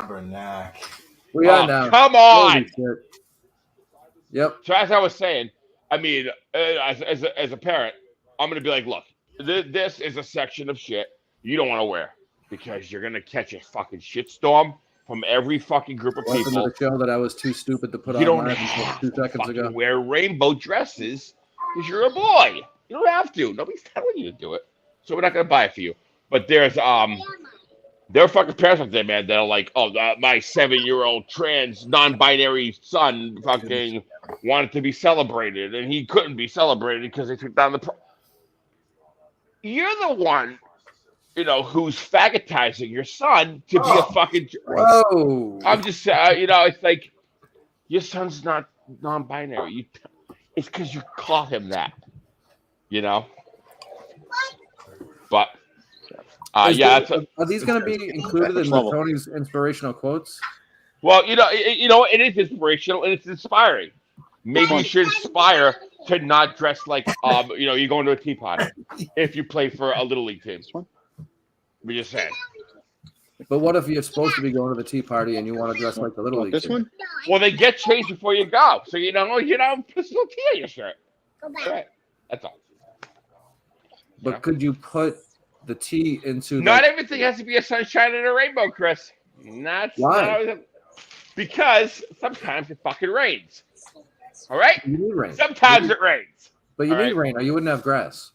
Bernac. We are now. Come Holy on. shit. Yep. So as I was saying, I mean, as a parent, I'm gonna be like, look, this is a section of shit you don't want to wear because you're gonna catch a fucking shitstorm from every fucking group of Welcome to people. the show that I was too stupid to put You on don't live have until 2 to seconds fucking ago. wear rainbow dresses because you're a boy. You don't have to. Nobody's telling you to do it. So we're not gonna buy it for you. But there are fucking parents out there, man, that are like, oh, my 7-year-old trans non-binary son fucking wanted to be celebrated, and he couldn't be celebrated because they took down the. You're the one, who's fagotizing your son to be a fucking. Whoa. I'm just, it's like your son's not non-binary. It's because you caught him that, But. Are these going to it's- be included in Tony's inspirational quotes? Well, it is inspirational and it's inspiring. Maybe you should aspire to not dress like you're going to a tea party if you play for a little league team. I'm just saying. But what if you're supposed to be going to the tea party and you want to dress like the little league This team? one? Well, they get changed before you go, so put a little tea on your shirt. Right. That's all. But could you put the tea into Not everything has to be a sunshine and a rainbow, Chris. Why? Because sometimes it fucking rains. All right? You need rain. Sometimes it rains. But you All need right. rain or you wouldn't have grass.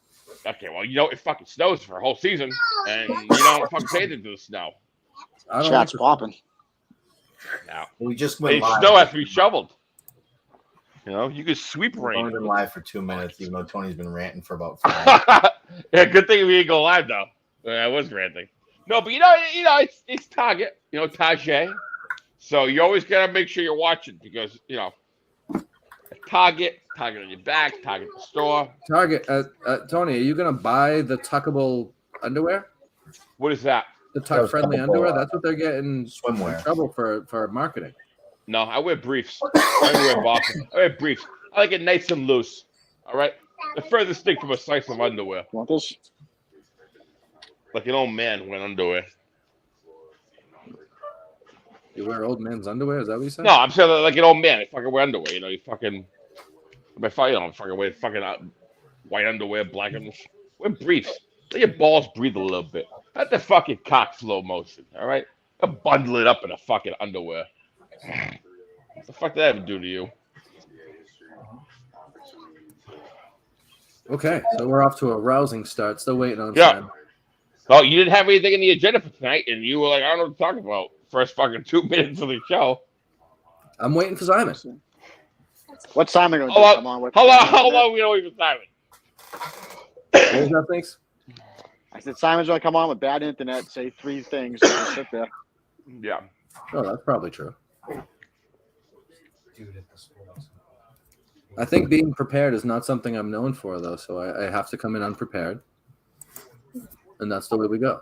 Okay, well, it fucking snows for a whole season, and you don't fucking pay attention to the snow. I don't Chat's like popping. Now, We just went the live. snow has to be shoveled. You could sweep We've only rain. been live for 2 minutes, even though Tony's been ranting for about 5. Yeah, good thing we didn't go live though. I was ranting. No, but it's Target, Tajay. So you always gotta make sure you're watching because Target on your back, Target the store. Target, Tony, are you going to buy the tuckable underwear? What is that? The tuck-friendly tuckable, underwear? That's what they're getting swimwear. in trouble for marketing. No, I wear briefs. I wear boxers. I wear briefs. I like it nice and loose. All right. The furthest thing from a slice of underwear. Want this? Like an old man wearing underwear. You wear old man's underwear? Is that what you said? No, I'm saying like an old man. I fucking wear underwear. You fucking. I'm fucking wear fucking white underwear, black underwear. Wear briefs. Let your balls breathe a little bit. Let the fucking cock slow motion. All right. Don't bundle it up in a fucking underwear. What the fuck did that ever do to you? Okay, so we're off to a rousing start. Still waiting on Yeah. Sam. Oh, you didn't have anything in the agenda for tonight, and you were like, I don't know what to talk about. First fucking 2 minutes of the show. I'm waiting for Simon. What's Simon going to do? Hold Come on, on, what- hold on. We don't even Simon. What was that, thanks? I said Simon's going to come on with bad internet, say 3 things, and just sit there. Yeah. Oh, that's probably true. I think being prepared is not something I'm known for, though, so I have to come in unprepared. And that's the way we go.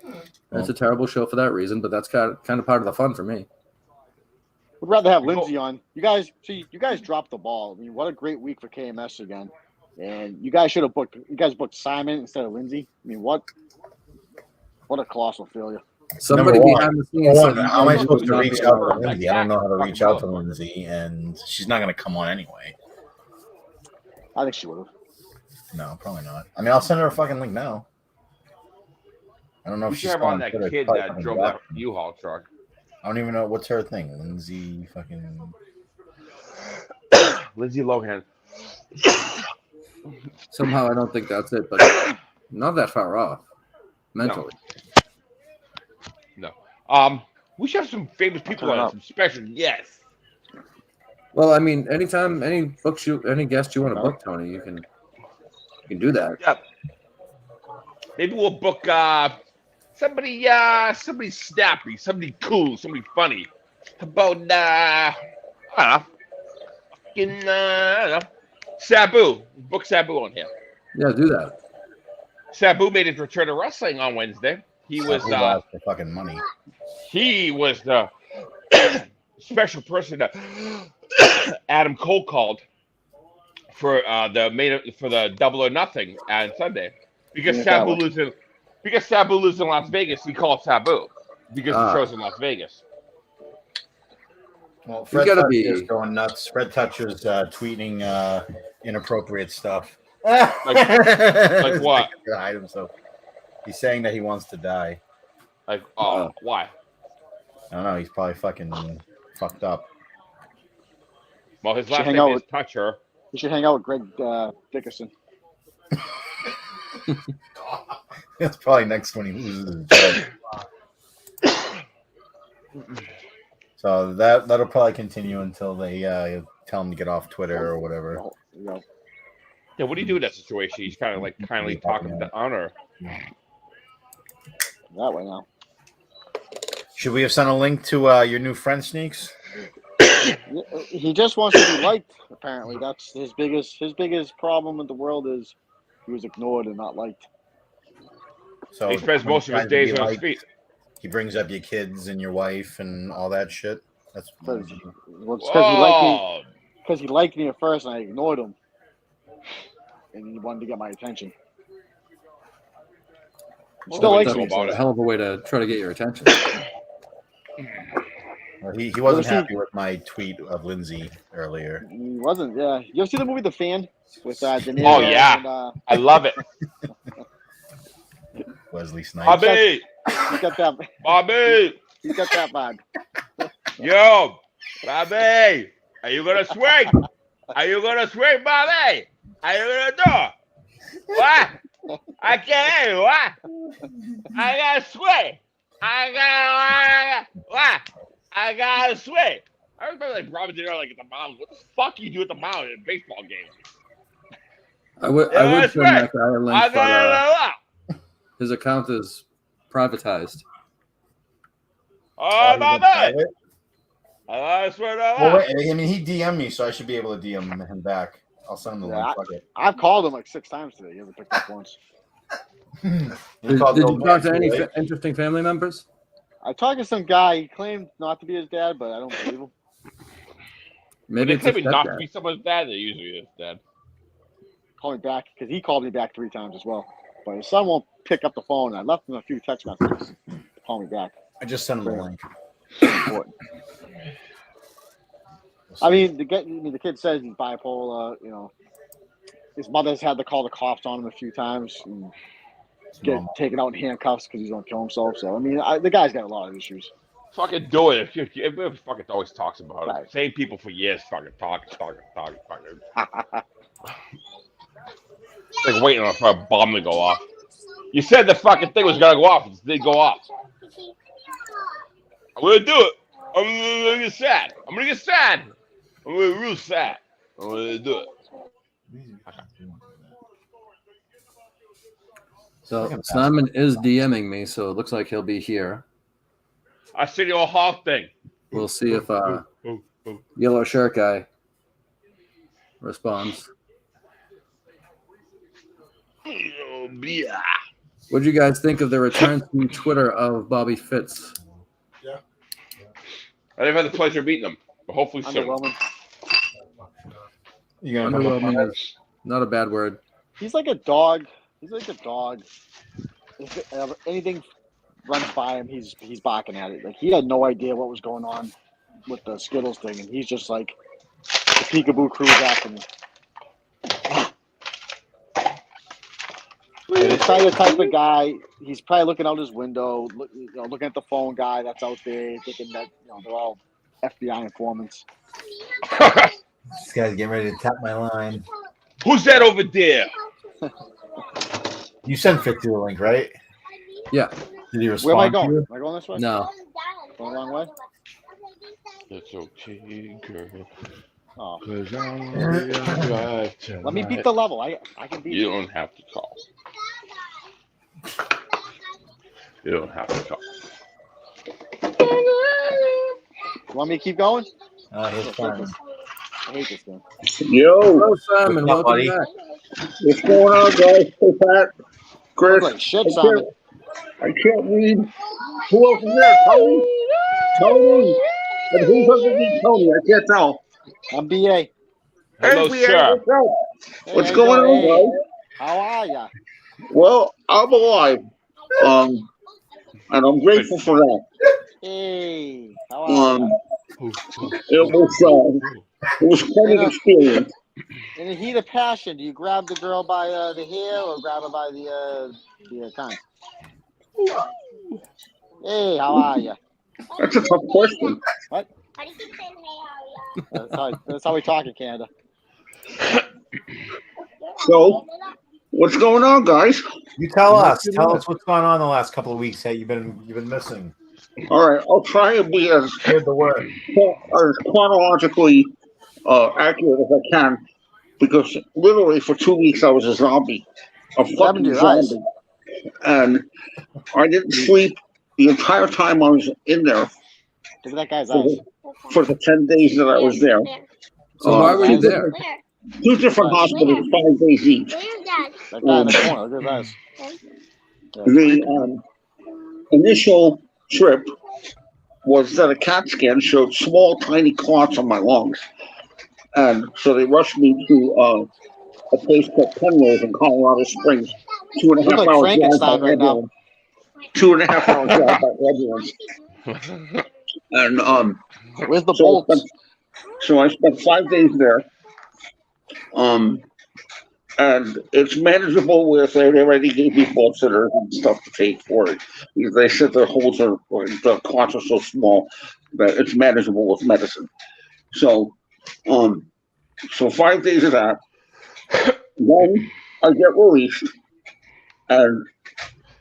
And it's a terrible show for that reason, but that's kind of part of the fun for me. Would rather have Lindsay on. You guys dropped the ball. I mean, what a great week for KMS again. And you guys should have booked Simon instead of Lindsay. I mean, what a colossal failure. Somebody Number one. behind the scenes. said How am I Lindsay supposed would to not reach be out on. to Lindsay? I don't know how to reach out to Lindsay, and she's not going to come on anyway. I think she would have. No, probably not. I mean, I'll send her a fucking link now. I don't know You if should she's have on on that Twitter. kid Probably that fucking drove blocked that me. U-Haul truck. I don't even know what's her thing. Lindsay fucking. Lindsay Lohan. Somehow I don't think that's it, but not that far off mentally. No. We should have some famous people on, some special guests. Well, I mean, anytime, any guest you want to book, Tony, you can do that. Yep. Maybe we'll book somebody snappy, somebody cool, somebody funny. How about I don't know, Sabu. Book Sabu on here. Yeah, do that. Sabu made his return to wrestling on Wednesday. He was for fucking money. he was the special person that Adam Cole called for the Double or Nothing on Sunday because Sabu lives in Las Vegas. He called Sabu. because the show's in Las Vegas. Well, Fred gotta Toucher's be- going nuts. Fred Toucher's tweeting inappropriate stuff. Like what? To hide himself. He's saying that he wants to die. Like, why? I don't know. He's probably fucking fucked up. Well, his Should last hang name out is with- Toucher. You should hang out with Greg Dickerson. That's probably next when he loses his job. So that'll probably continue until they tell him to get off Twitter or whatever. You know, Yeah, what do you do in that situation? He's kind of like kindly talking to honor. that way now. Should we have sent a link to your new friend Sneaks? He just wants to be liked. Apparently, that's his biggest problem in the world is he was ignored and not liked. So He spends when most of his tries to be days on his liked, feet. He brings up your kids and your wife and all that shit. That's Well, it's because Oh, he liked me at first, and I ignored him, and he wanted to get my attention. He still likes That's me. about a it. hell of a way to try to get your attention. Well, he wasn't Ever happy with my tweet of Lindsay earlier. He wasn't. Yeah, you ever see the movie The Fan with De Niro? Oh, yeah. And, I love it. Wesley Snipes. Bobby, he's got that. Bobby, He's got that vibe. yo, Bobby, are you gonna swing? Are you gonna swing, Bobby? Are you gonna do it? What? I can't hear you. What? I gotta swing. I gotta swing. I remember like Robert De Niro like at the mound. What the fuck you do at the mound in a baseball game? I would that's send right. that guy a I link, but gotta. his account is privatized. Oh, Bobby, I Well, gotta swing. wait, I mean, he DM'd me, so I should be able to DM him back. I'll send him the Yeah, link. Fuck it. I've called him like 6 times today. He hasn't picked up once. Did called you Bill talk to Mack, any right? interesting family members? I talked to some guy. He claimed not to be his dad, but I don't believe him. Maybe They it's a claim not to stepdad. be someone's dad. They usually is dad. Call me back because he called me back 3 times as well. But his son won't pick up the phone. I left him a few text messages to call me back. I just sent him the link. Important. I mean, the kid says he's bipolar. You know, his mother's had to call the cops on him a few times and It's get normal. taken out in handcuffs because he's gonna kill himself. So I mean, the guy's got a lot of issues. Fucking do it. Everybody fucking always talks about it. Right. Same people for years fucking talking. It's like waiting for a bomb to go off. You said the fucking thing was gonna go off. It did go off. I'm gonna do it. I'm gonna get sad. I'm gonna get sad. I'm gonna get real sad. I'm gonna do it. So Simon is DMing me, so it looks like he'll be here. I see your Hawk thing. We'll see if Oh. Yellow Shirt Guy responds. Yeah. What do you guys think of the return to Twitter of Bobby Fitz? I've had the pleasure of meeting them, but hopefully soon. Underwhelming. You gonna come up on Underwhelming that? is not a bad word. He's like a dog. If anything runs by him, he's barking at it. Like he had no idea what was going on with the Skittles thing, and he's just like the peekaboo crew's after me. He's probably the type of guy. He's probably looking out his window, looking at the phone guy that's out there, thinking that they're all FBI informants. This guy's getting ready to tap my line. Who's that over there? You sent Fitzy the link, right? Yeah. Did he Where am I respond to going? you? Am I going this way? No. Going the wrong way? It's okay, girl. Oh. 'Cause I'm gonna drive tonight. Let me beat the level. I can beat You it. don't have to call. You don't have to call. You want me to keep going? Here's Simon. I hate this game. Yo, Hello, Simon. What's up, Welcome buddy? back. what's going on, guys? Hey, Pat, Chris. Look like shit, I Simon. can't read. Who else is there? Tony? And who's underneath Tony? I can't tell. I'm BA. Hello, Hey, sir. what's up? Hey, What's how you going doing? on, Hey, guys? how are ya? Well, I'm alive. and I'm grateful for that. Hey, how are Um, you? it was quite an experience. In the heat of passion, do you grab the girl by the hair or grab her by the cunt? Hey, how are you? That's a tough question. What? That's how we talk in Canada. So, what's going on, guys? You tell Not us. too Tell bad. us what's going on the last couple of weeks that you've been missing. All right, I'll try and be as Spread the word. chronologically accurate as I can, because literally for 2 weeks I was a zombie, a happened to fucking your eyes? zombie, and I didn't sleep the entire time I was in there Look at that guy's for eyes. for the 10 days that I was there. So why were you there? Two different hospitals, 5 days each. That guy in the corner. Look at his eyes. Yeah, The initial trip was that a CAT scan showed small, tiny clots on my lungs. And so they rushed me to a place called Penrose in Colorado Springs. 2.5 look like hours drive Frankenstein by right now. ambulance. 2.5 hours drive by ambulance. And Where's the so bolts? I spent 5 days there. And it's manageable with they already gave me blood thinners and stuff to take for it. They said the holes are the clots are so small that it's manageable with medicine. So 5 days of that. Then I get released and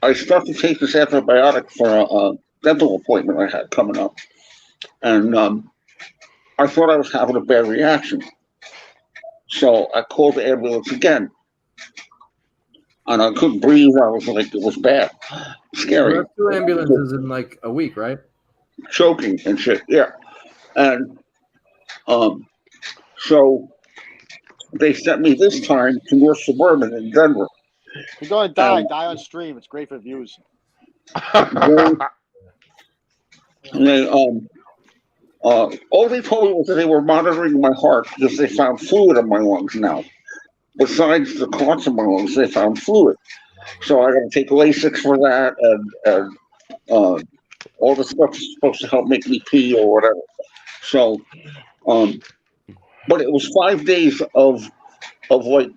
I start to take this antibiotic for a dental appointment I had coming up. And I thought I was having a bad reaction. So I called the ambulance again. And I couldn't breathe. I was like, it was bad. Scary. That's 2 ambulances in like a week, right? Choking and shit. Yeah. And so they sent me this time to North Suburban in Denver. You're going to die. Die on stream. It's great for views. They all they told me was that they were monitoring my heart because they found fluid in my lungs now. Besides the clots in my lungs, they found fluid. So I got to take Lasix for that, and all the stuff is supposed to help make me pee or whatever. So, but it was 5 days of like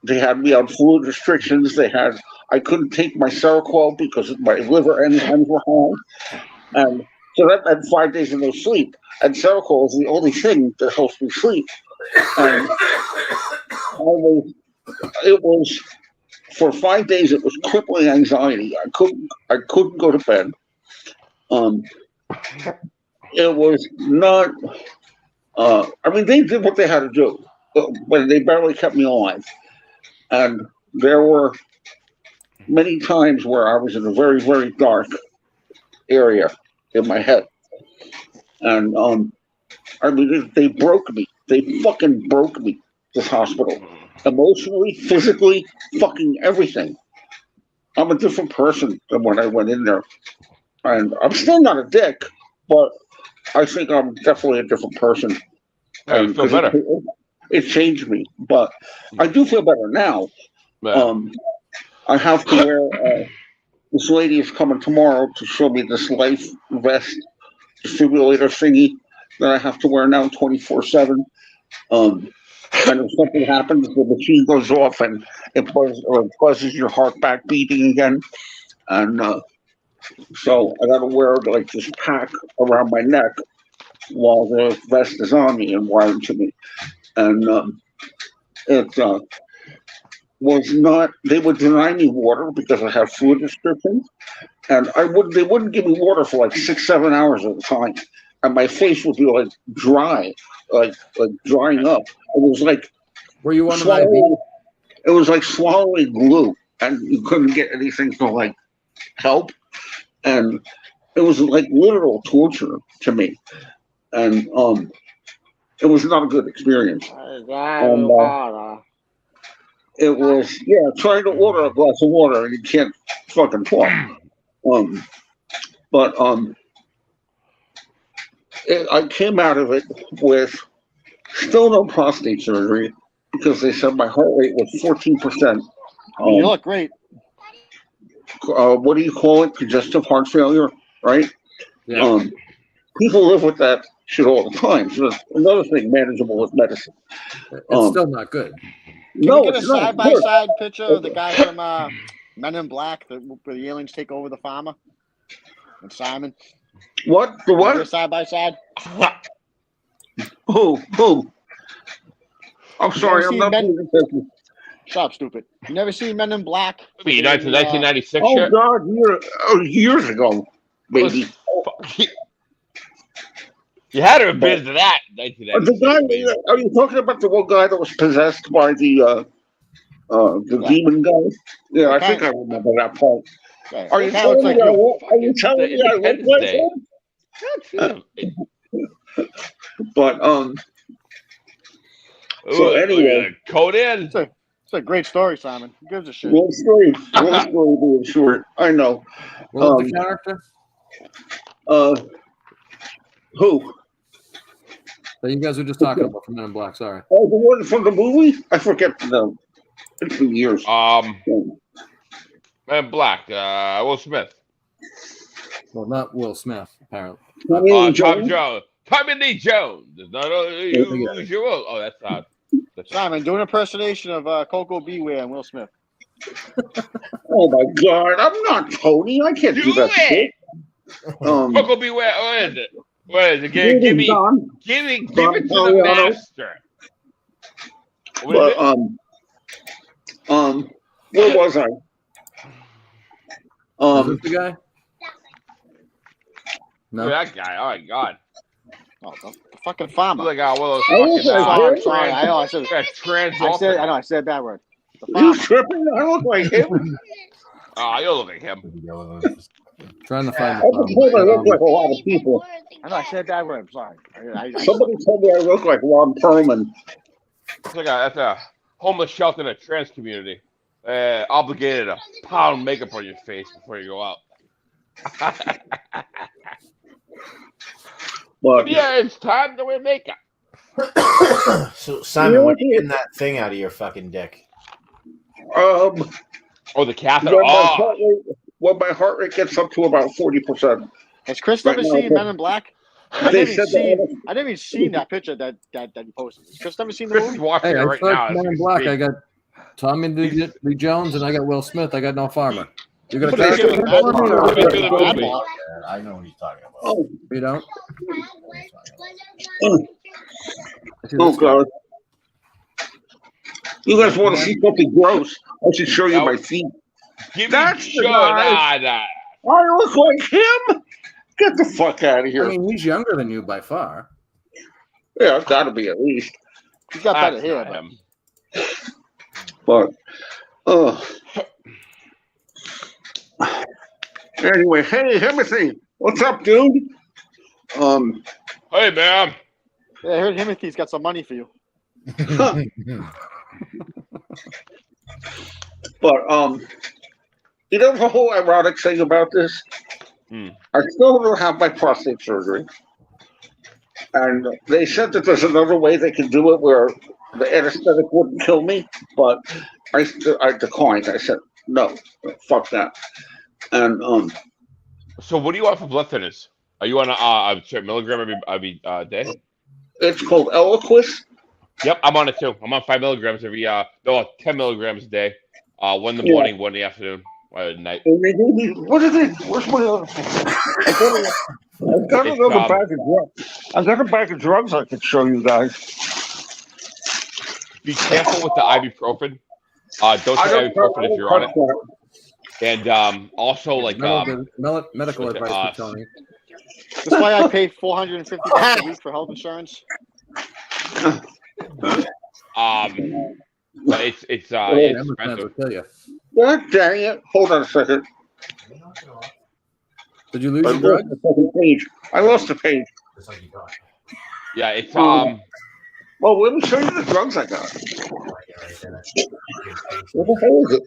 they had me on fluid restrictions. I couldn't take my Seroquel because my liver enzymes were high, and so that meant 5 days of no sleep. And Seroquel is the only thing that helps me sleep. And it was for 5 days. It was crippling anxiety. I couldn't go to bed. It was not. I mean, they did what they had to do, but they barely kept me alive. And there were many times where I was in a very, very dark area in my head, and I mean, they broke me. They fucking broke me. This hospital, emotionally, physically, fucking everything. I'm a different person than when I went in there, and I'm still not a dick, but I think I'm definitely a different person. Yeah, you feel better. It changed me, but I do feel better now. Yeah. I have to wear. This lady is coming tomorrow to show me this life vest defibrillator thingy that I have to wear now 24/7. And if something happens, the machine goes off and it buzzes your heart back beating again. And so I got to wear like this pack around my neck while the vest is on me and wired to me. And it was not. They would deny me water because I have fluid restrictions, and they wouldn't give me water for like 6-7 hours at a time, and my face would be like dry, like drying up. It was like Were you on an IV? it was like swallowing glue, and you couldn't get anything to like help, and it was like literal torture to me, and it was not a good experience. And, it was trying to order a glass of water and you can't fucking talk. But I came out of it with still no prostate surgery because they said my heart rate was 14%. You look great. what do you call it? Congestive heart failure, right? Yeah. People live with that shit all the time. So another thing manageable with medicine. It's still not good. No, Can we get a it's not. side-by-side picture of the guy from Men in Black, where the aliens take over the farmer? And Simon? What? The Can we get a what? side-by-side? Who? I'm sorry, I'm seen not Men- paying attention. Stop, stupid. You never seen Men in Black? I mean, 1996 Oh shit. God, years ago, baby. You had to have been to that. The guy, are you talking about the one guy that was possessed by the demon guy? Yeah, I think I remember that part. Yeah, Are you that looks telling like me? you. Are you telling me I look like him? But So anyway. Code in. It's a great story, Simon. Who gives a shit? Long story being short. I know. What was the character Who? that you guys were just talking about from Men in Black? Sorry. Oh, the one from the movie? I forget the name. It's been years. Man Black. Will Smith. Well, not Will Smith, apparently. Tommy Lee Tommy Jones? Jones. Tommy Lee Jones. It's not usual. Oh, that's Simon, do an impersonation of Coco Beware and Will Smith. Oh my God! I'm not Tony. I can't do that shit. Coco Beware. What is it? What is it? Give me Don. give it to Don the Mariano. master. What is But where was I? Is this the guy? it? No. That guy. Oh my God. Oh, the fucking farmer. Look like one of those Oh, fucking sorry. I know. I said a bad word. The You farmer. tripping? I look like him. Oh, you look like him. Trying to find I told I look like a lot of people. I know. I said a bad word. I'm sorry. Somebody told me I look like Ron Perlman. It's like that's a homeless shelter in a trans community. Obligated to pound makeup on your face before you go out. But Yeah, it's time to wear makeup. So Simon, when are you getting that thing out of your fucking dick? Oh, the catheter. when my heart rate gets up to about 40%. Has Chris Right ever now, seen Men in Black? I They didn't said even that. I didn't even see that picture that he posted. Has Chris ever seen the Chris is movie? watching Hey, it I right now. searched Men in Black. I got Tommy Lee Jones and I got Will Smith. I got no farmer. You got a Put it character in the for me, or- Put it in the Bad movie. ball. Yeah, I know what he's talking about. Oh, You don't? oh, I see oh this guy. God. You guys want to see something gross? I should show you my feet. Give me That's the show guy. that. I look like him? Get the fuck out of I here. mean, he's younger than you by far. Yeah, it's got to be at least. He's got better That's hair. not him. But, anyway, hey, Timothy, what's up, dude? Hey, man. Yeah, I heard Timothy's got some money for you. But, you know the whole ironic thing about this? I still don't have my prostate surgery. And they said that there's another way they can do it where the anesthetic wouldn't kill me, but I declined. I said, no, fuck that. And, So, what do you want for blood thinners? Are you on a certain milligram every day? it's called Eliquis. Yep, I'm on it too. I'm on 5 milligrams every 10 milligrams a day. 1 in the morning, 1 in the afternoon, 1 at night. And they gave me, what is it? Where's my other thing? I've got It's, another bag of drugs. I've got a bag of drugs I could show you guys. Be careful with the ibuprofen. Don't take ibuprofen if you're on it. And also, like, Medical advice for Tony. That's why I pay $450 a week for health insurance. but it's Emma's expensive. will kill you. God dang it. Hold on a second. Did you lose I your lost drug? the fucking page. I lost the page. Yeah, it's Well, let me show you the drugs I got. What the hell is it?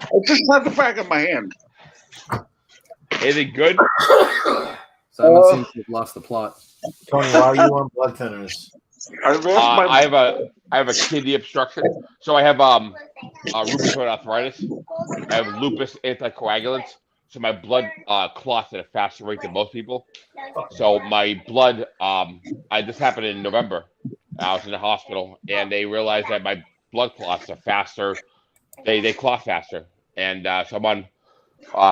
I just had the back of my hand. is it good? Simon seems to have lost the plot. Tony, why are you on blood thinners? I lost my. I have a kidney obstruction, so I have rheumatoid arthritis. I have lupus anticoagulants, so my blood clots at a faster rate than most people. So my blood, this happened in November. I was in the hospital, and they realized that my blood clots are faster. They clot faster, and so I'm on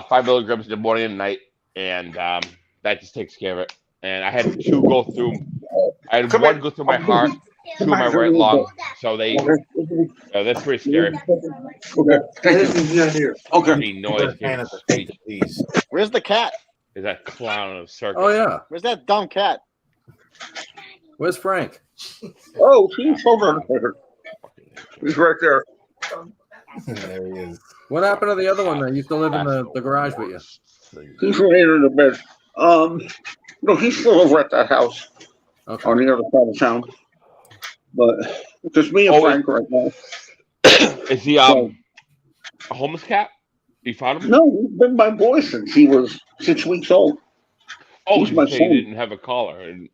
5 milligrams in the morning and night, and that just takes care of it. And I had two go through. I had one go through my heart, two in my right lung. So that's pretty scary. Okay. Any noise Man, during it's a speech fake disease. Where's the cat? is that clown of circus. Oh yeah. Where's that dumb cat? Where's Frank? Oh, he's over there. He's right there. There he is. What happened to the other one that used to live in the garage with you? He's right in the bed. No, he's still over at that house Okay. on the other side of town. But it's just me and Frank right now. Is he a homeless cat? You found him? No, he's been my boy since he was 6 weeks old. Oh, he's you my say son. he didn't have a collar. And,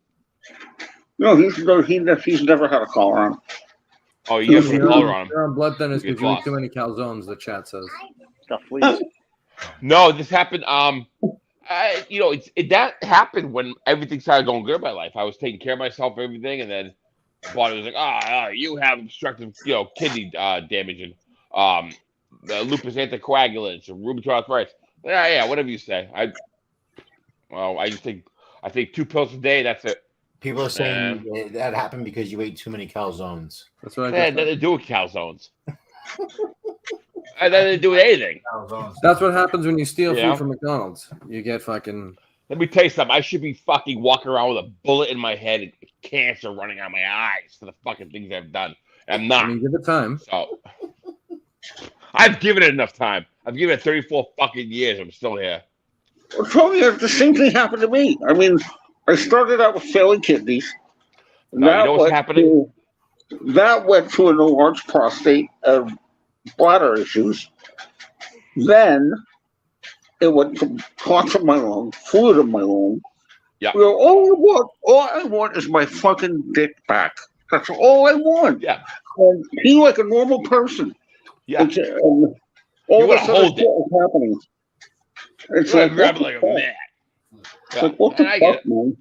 No, he's never had a collar on. oh, you have a collar on him. You're on blood thinners He's because you eat lost. too many calzones, the chat says. It's got fleas. No, this happened. That happened when everything started going good in my life. I was taking care of myself, everything, and then the body was like, you have obstructive, kidney damage and lupus anticoagulants and rheumatoid arthritis. Yeah, whatever you say. I think 2 pills a day. That's it. People are saying that happened because you ate too many calzones. That's what I It just had nothing said. to do with calzones. It had nothing to do with anything. Calzones. That's what happens when you steal Yeah. food from McDonald's. You get fucking. Let me tell you something. I should be fucking walking around with a bullet in my head and cancer running out my eyes for the fucking things I've done. I'm not. I mean, give it time. So I've given it enough time. I've given it 34 fucking years. I'm still here. Well, Tony, the same thing happened to me. I mean, I started out with failing kidneys. Now, you know what's happening? That went to an enlarged prostate and bladder issues. Then it went to clots in my lung, fluid in my lung. Yeah. All I want is my fucking dick back. That's all I want. Yeah. And be like a normal person. Yeah. And You all wanna this other hold shit is happening. It's You're like, grab what it like the a fuck? man. It's like, what the And I get fuck, it. man? One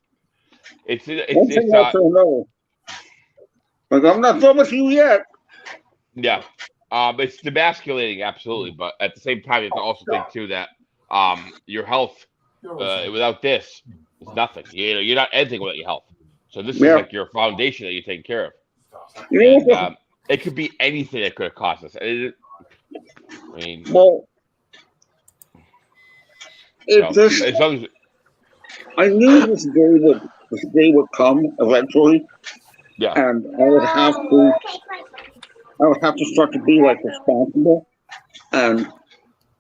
thing It's after another. Like, I'm not done with you yet. yeah. It's demasculating, absolutely, but at the same time, you have to also think too that your health without this is nothing. You're not anything without your health. So this is Yeah. like your foundation that you're taking care of. You know And, what? it could be anything that could have cost us. I mean, Well, if so, this, as long as I knew this day would come eventually, yeah, and I would have to start to be like responsible, and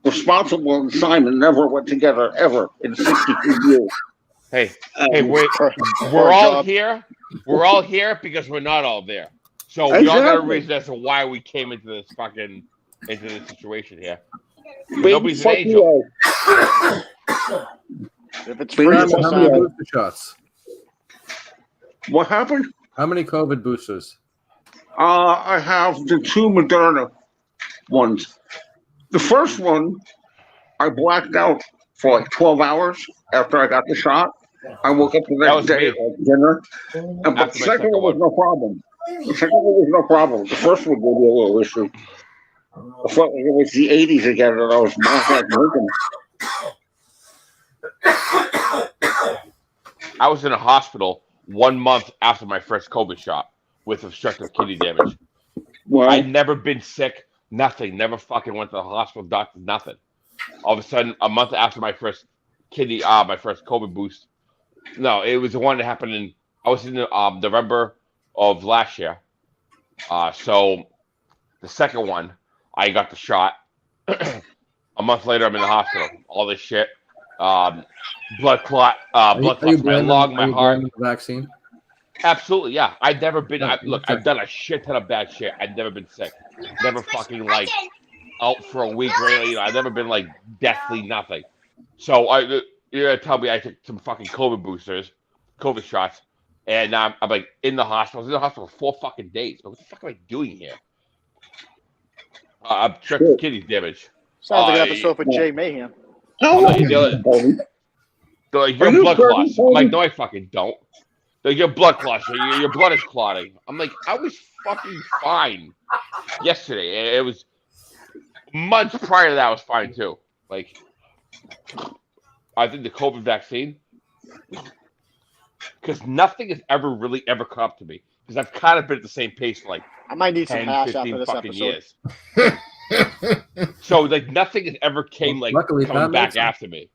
responsible and Simon never went together ever in 62 years. hey, And wait, For we're a all job. here. We're all here because we're not all there. So we all got a Exactly. reason as to why we came into this situation here. Baby, Nobody's an fuck angel. you. If it's How free, many- it's How a many sign. booster shots? What happened? How many COVID boosters? I have the 2 Moderna ones. The first one, I blacked out for like 12 hours after I got the shot. I woke up the That next was day me. at dinner, but the After my second one was second no problem. The second one was no problem. The first one gave me a little issue. I felt like it was the 80s again, and I was not drinking. I was in a hospital 1 month after my first COVID shot with obstructive kidney damage. Well, I'd never been sick, nothing. Never fucking went to the hospital, doctor, nothing. All of a sudden, a month after my first my first COVID boost. No, it was the one that happened I was in November of last year. So the second one, I got the shot. A month later, I'm in the hospital. All this shit. Blood clot, blood clots in my lung, my heart. The vaccine. Absolutely, yeah. I've never been. Yeah, Look, okay. I've done a shit ton of bad shit. I've never been sick. Never fucking like out for a week. Really, I've never been like deathly nothing. So you're gonna tell me I took some fucking COVID shots, and I'm like in the hospital. I was in the hospital for 4 fucking days. What the fuck am I doing here? Obstructive kidney damage. Sounds like an episode for Jay Mayhem. How like, long? they're like, Are your you blood crazy, clots. I'm Tony? like, no, I fucking don't. They're like, your blood clots. Your blood is clotting. I'm like, I was fucking fine yesterday. It was months prior to that. I was fine too. Like, I think the COVID vaccine, because nothing has ever really ever come up to me. Because I've kind of been at the same pace for like I might need some 10, hash 15 after this fucking episode. years. So like nothing has ever came like Luckily, coming that back makes sense. after me.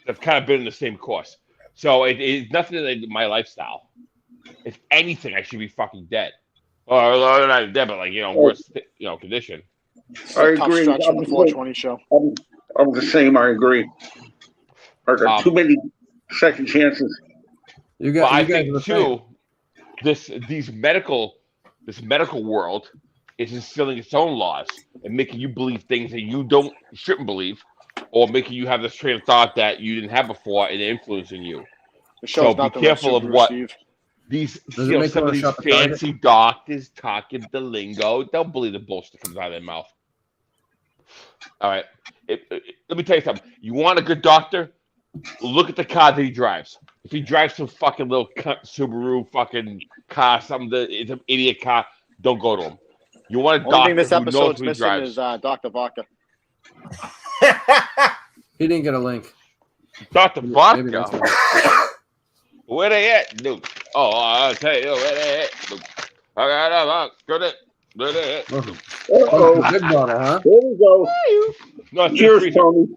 I've kind of been in the same course. So it's nothing like my lifestyle. If anything, I should be fucking dead. Or not dead, but like, worse, condition. I Tough agree. stretch from the 420 show. I'm the same. I agree. I got too many second chances. You But got. I You guys think are the same. too, this medical world is instilling its own laws and making you believe things that you shouldn't believe, or making you have this train of thought that you didn't have before and influencing you. The show's So be nothing careful like of Subaru, what Steve. these Does it make some you of wanna these shop at Target? fancy doctors talking the lingo. Don't believe the bullshit that comes out of their mouth. All right. Let me tell you something. You want a good doctor? Look at the car that he drives. If he drives some fucking little Subaru fucking car, it's an idiot car, don't go to him. You want a Only thing doctor this who knows episode's what he missing drives. is Dr. Vodka. He didn't get a link. Dr. Maybe Vodka? that's why. Where they at, dude? Oh, I'll tell you where they at, dude. I got a good. Where they at? Oh, Uh-oh. big bottle, huh? There we go. No, it's Cheers, freezer. Tony.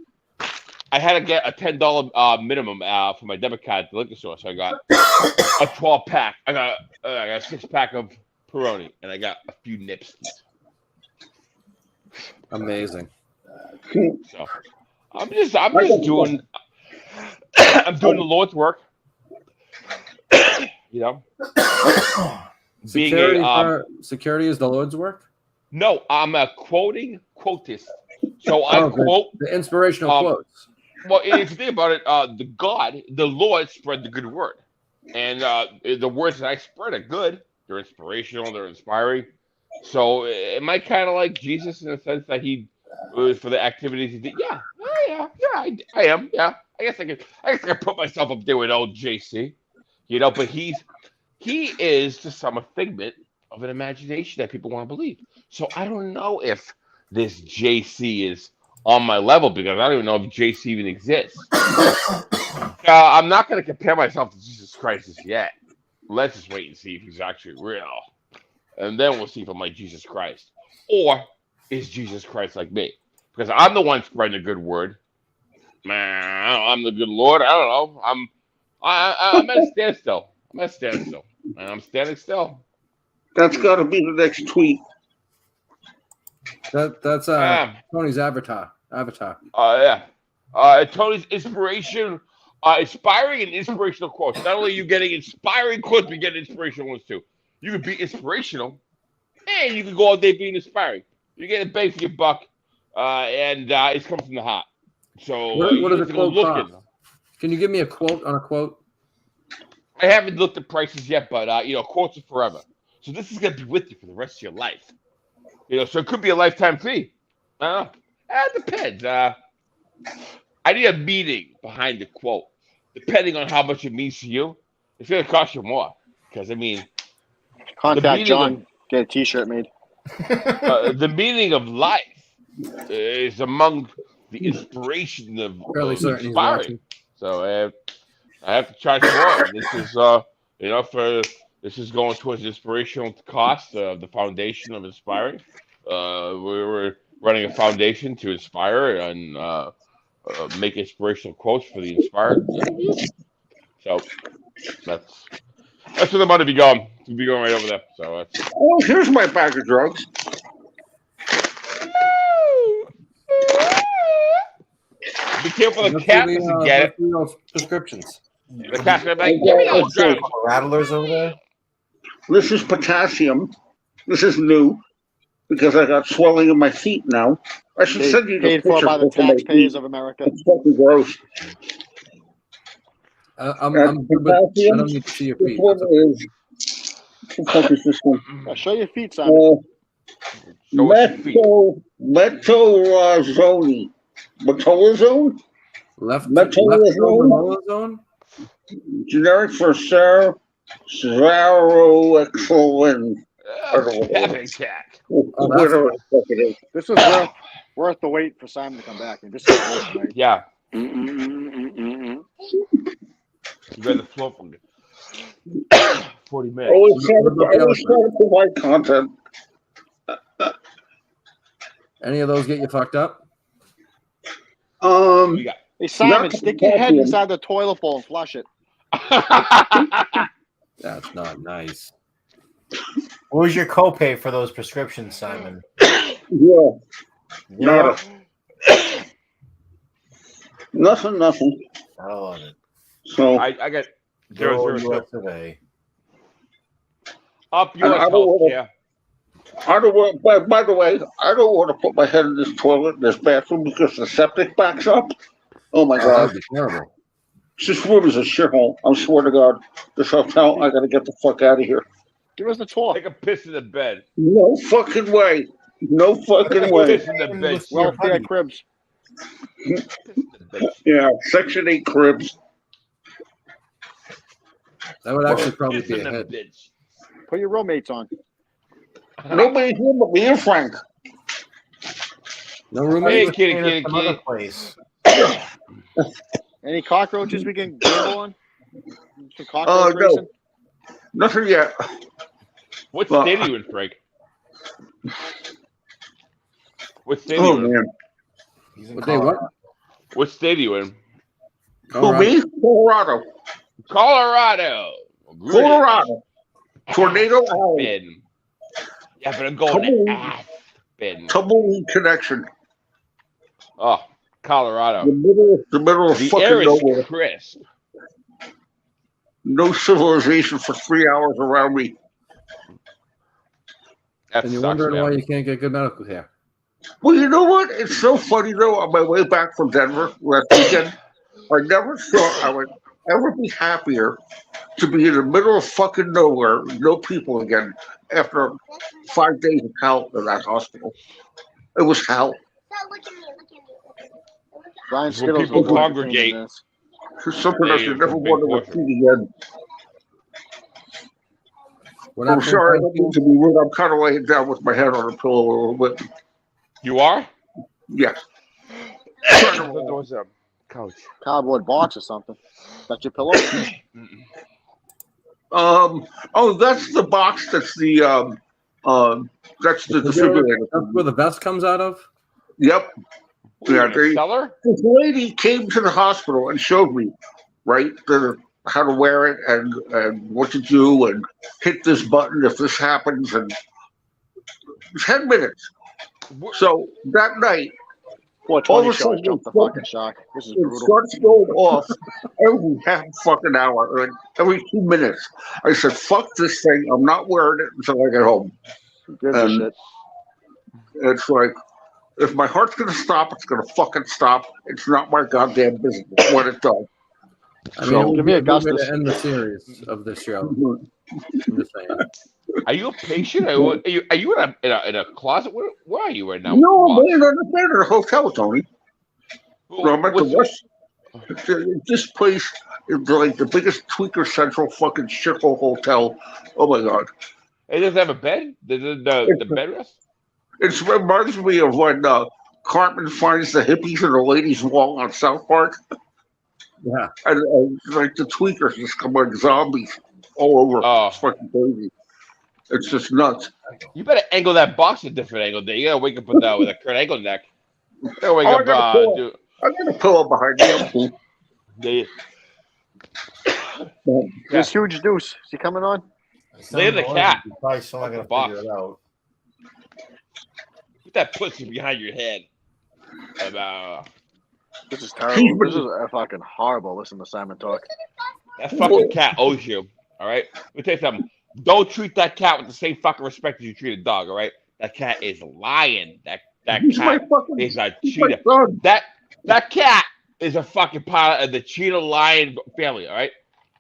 I had to get a $10 minimum for my debit card at the liquor store, so I got a 12-pack. I got a 6-pack of Peroni, and I got a few nips. Amazing. So I'm just doing I'm doing the Lord's work. Being Security is the Lord's work. no, I'm a quotist. So I quote the inspirational quotes. Well, if you think about it, the Lord spread the good word. And the words that I spread are good. They're inspirational. They're inspiring. So am I kind of like Jesus in the sense that he was for the activities he did? Yeah, I am. Yeah, I guess I can put myself up there with old JC. But he is just some figment of an imagination that people want to believe. So I don't know if this JC is on my level because I don't even know if JC even exists. I'm not going to compare myself to Jesus Christ just yet. Let's just wait and see if he's actually real. And then we'll see if I'm like Jesus Christ. Or is Jesus Christ like me? Because I'm the one spreading the good word. Man, I'm the good Lord. I don't know. I'm at a standstill. And I'm standing still. That's got to be the next tweet. That's Tony's avatar. Yeah. Tony's inspiration, inspiring and inspirational quotes. Not only are you getting inspiring quotes, but you get inspirational ones too. You can be inspirational, and you can go all day being inspiring. You get a bang for your buck, and it's coming from the heart. So what does a quote cost? in. Can you give me a quote on a quote? I haven't looked at prices yet, but quotes are forever. So this is gonna be with you for the rest of your life. So it could be a lifetime fee. I don't know. It depends. I need a meaning behind the quote. Depending on how much it means to you, it's gonna cost you more. Because Contact John. Get a T-shirt made. the meaning of life is among the inspiration of Fairly certain he's inspiring. watching. So I have to charge more. This is this is going towards the inspirational cost of the foundation of inspiring. We're running a foundation to inspire and make inspirational quotes for the inspired. So that's where the money be going. It'll be going right over there. So Oh, here's my bag of drugs. be careful the cat doesn't get it. Those prescriptions. The cat's gonna be like, give me those drugs. Rattlers over there. This is potassium. This is new because I got swelling in my feet now. I should send you the Paid for picture by the of my feet. taxpayers of America. It's fucking gross. I'm That's good, but I potassium. don't need to see your This feet. one is. What the fuck is this one? Now show your feet, Simon. Show us your feet. Metolazone. Metolazone? Metronidazole, generic for Saroxolin. Cat. Whatever the fuck it is. This is worth the wait for Simon to come back. And this is close tonight. Yeah. You read the flow from 40 minutes. Always trying to provide content. Any of those get you fucked up? We got. Hey, Simon, Not stick your head Caffeine. inside the toilet bowl and flush it. That's not nice. What was your copay for those prescriptions, Simon? Yeah. Yeah. Nothing. I love it. So I got Go 0 US of A. Up And I yours, don't health, wanna- yeah. I don't want. By the way, I don't want to put my head in this toilet, in this bathroom, because the septic backs up. Oh my That god, would be terrible. this room is a shithole. I swear to God, this hotel. I gotta get the fuck out of here. Give us the tour. Take a piss in the bed. No fucking way. No fucking way. Piss in the bed. Welfare cribs. Piss in the bed. Yeah, Section 8 cribs. That would actually probably Piss be in a the hit. bitch. Put your roommates on. Nobody here but me and Frank. No Hey, roommate. kitty, Staying kitty, at some other kitty. place. Any cockroaches we can gamble on? Some No. cockroach racing? Nothing yet. What Well, state are you in, Frank? What state are Oh you in? man. He's in What they what? Colorado. What state are you in? Who, me? Colorado. Colorado. Colorado. Tornado Alley. Aspen. Yeah, but I'm going to Come on. Aspen. Tumbleweed connection. Oh, Colorado. The middle of The fucking air is nowhere. crisp. No civilization for 3 hours around me. That And you're sucks, wondering man. why you can't get good medical care. Well, you know what? It's so funny though. On my way back from Denver last weekend, I never thought I would ever be happier to be in the middle of fucking nowhere, no people again, after 5 days of hell in that hospital. It was hell. Brian Where Skittles people will go congregate. entertain this. It's something I Hey, should never big want to portion. repeat again. What I'm happened? sorry, I don't mean to be rude. I'm kind of laying down with my head on a pillow a little bit. You are? Yeah. There was a couch. Cardboard box or something. That's your pillow? Oh, that's the box. That's the that's the defibrillator. That's where the vest comes out of? Yep. Yeah, they, Cellar? this lady came to the hospital and showed me, right, how to wear it and what to do and hit this button if this happens and 10 minutes. So that night, Boy, All of 20 a shots sudden, jumped the fucking shark. This is it brutal. starts going off every half fucking hour, like every 2 minutes. I said, fuck this thing. I'm not wearing it until I get home. Gives a shit. It's like, if my heart's going to stop, it's going to fucking stop. It's not my goddamn business when it does. I mean, So- it would Give be me a good way Augustus. to end the series of this show. I'm just saying. Are you a patient? Are you in a closet? Where are you right now? No, Boss? I'm laying on the bed in a hotel, Tony. No, I'm at the What's- West. This place is like the biggest tweaker central fucking shithole hotel. Oh my god. It doesn't have a bed? The bed rest? It reminds me of when Cartman finds the hippies in the ladies' wall on South Park. Yeah. And like the tweakers just come like zombies all over. Oh. It's fucking crazy. It's just nuts. You better angle that box a different angle there. You gotta wake up with a Kurt Angle neck. You gotta wake Oh, I up, got a pillow. dude. I got a pillow behind me. I'm cool. This huge deuce. Is he coming on? Lay the cat. You're probably still not gonna Box. figure it out. Put that pussy behind your head. And, This is terrible. This is a fucking horrible. Listen to Simon talk. that fucking cat owes you. All right. Let me tell you something. Don't treat that cat with the same fucking respect as you treat a dog. All right. That cat is lying. That He's my cat fucking is a he's my cheetah. son. That cat is a fucking part of the cheetah lion family. All right.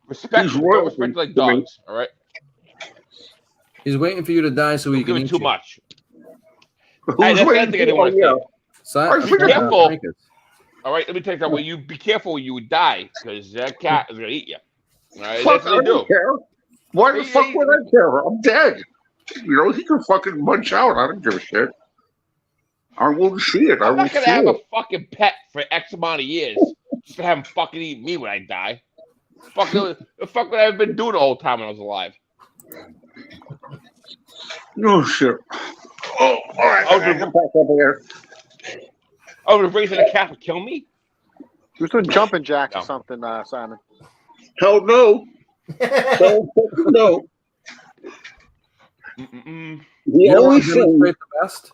Respect. He's Don't royalty respect like to me. dogs. All right. He's waiting for you to die so he Don't can give it eat too you. much. Who's Hey, that's waiting another thing I didn't for- want to yeah. Si- I figured- Be careful. All right, let me tell you something. When you be careful when you die, because that cat is gonna eat you. All right, Fuck, that's what I they do. don't care. Why the Hey, fuck hey, would I care? I'm dead. You know, he can fucking munch out. I don't give a shit. I won't see it. I I'm will not gonna feel have it. a fucking pet for X amount of years just to have him fucking eat me when I die. The fuck would I have been doing the whole time when I was alive? No shit. Oh, all right. I was I gonna- can back over here. I was raising a cat to kill me. He was doing jumping jacks No. or something, Simon. Hell no. Hell fucking no. Mm-mm. The You don't only want to thing, demonstrate the best?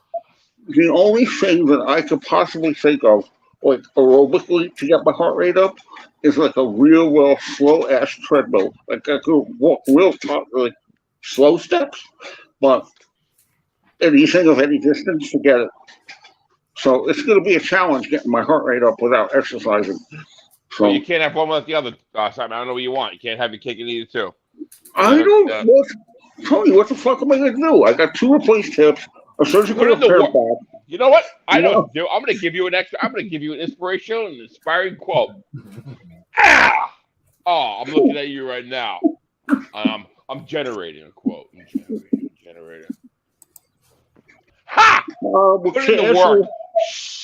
the only thing that I could possibly think of, like aerobically to get my heart rate up, is like a real slow ass treadmill. Like I could walk like slow steps, but anything of any distance, forget it. So it's going to be a challenge getting my heart rate up without exercising. So So you can't have one without the other. Simon, I don't know what you want. You can't have your cake and eat it too. I don't. Tony, what the fuck am I going to do? I got 2 replaced hips, a surgical Put in the repair work. back. You know what? I know Yeah. what to do. I'm gonna give you an extra. I'm gonna give you an inspirational and inspiring quote. Ah! Oh, I'm looking at you right now. I'm generating a quote. Generator. Ha! But Put to in the answer work.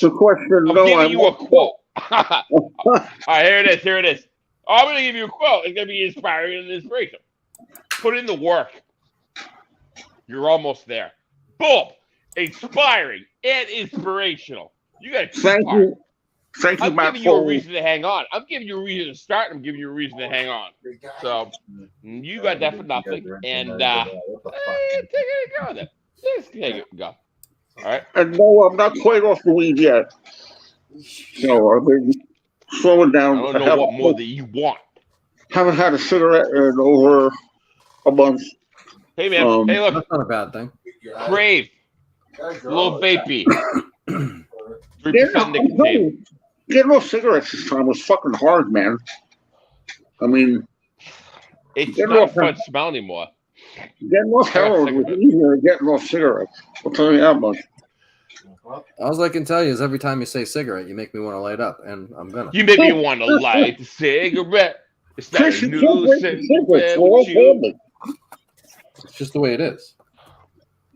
the question, I'm no, giving you a not. quote. All right, here it is. Here it is. Oh, I'm gonna give you a quote. It's gonna be inspiring and inspirational. Put in the work. You're almost there. Boom! Inspiring and inspirational. You got to Thank you. Thank you, I'm Matt giving you a Foley. reason to hang on. I'm giving you a reason to start. I'm giving you a reason to hang on. So you got that for nothing. And take it and go with it. Just take it and go. All right. And no, I'm not quite off the weed yet. So I've been slowing I down. don't know what more that you want. Haven't had a cigarette in over a month. Hey man. Hey look. That's not a bad thing. Crave. Little vapey. 3% nicotine. Getting off cigarettes this time was fucking hard, man. I mean, It's Get not a off fun smell anymore. getting off heroin was easier than getting off cigarettes. I'll tell you that much. All I can tell you is every time you say cigarette, you make me want to light up, and I'm gonna. You make me want to light the cigarette. It's not Chris, a you can't new break the cigarettes. cigarette We're all with you. family. It's just the way it is.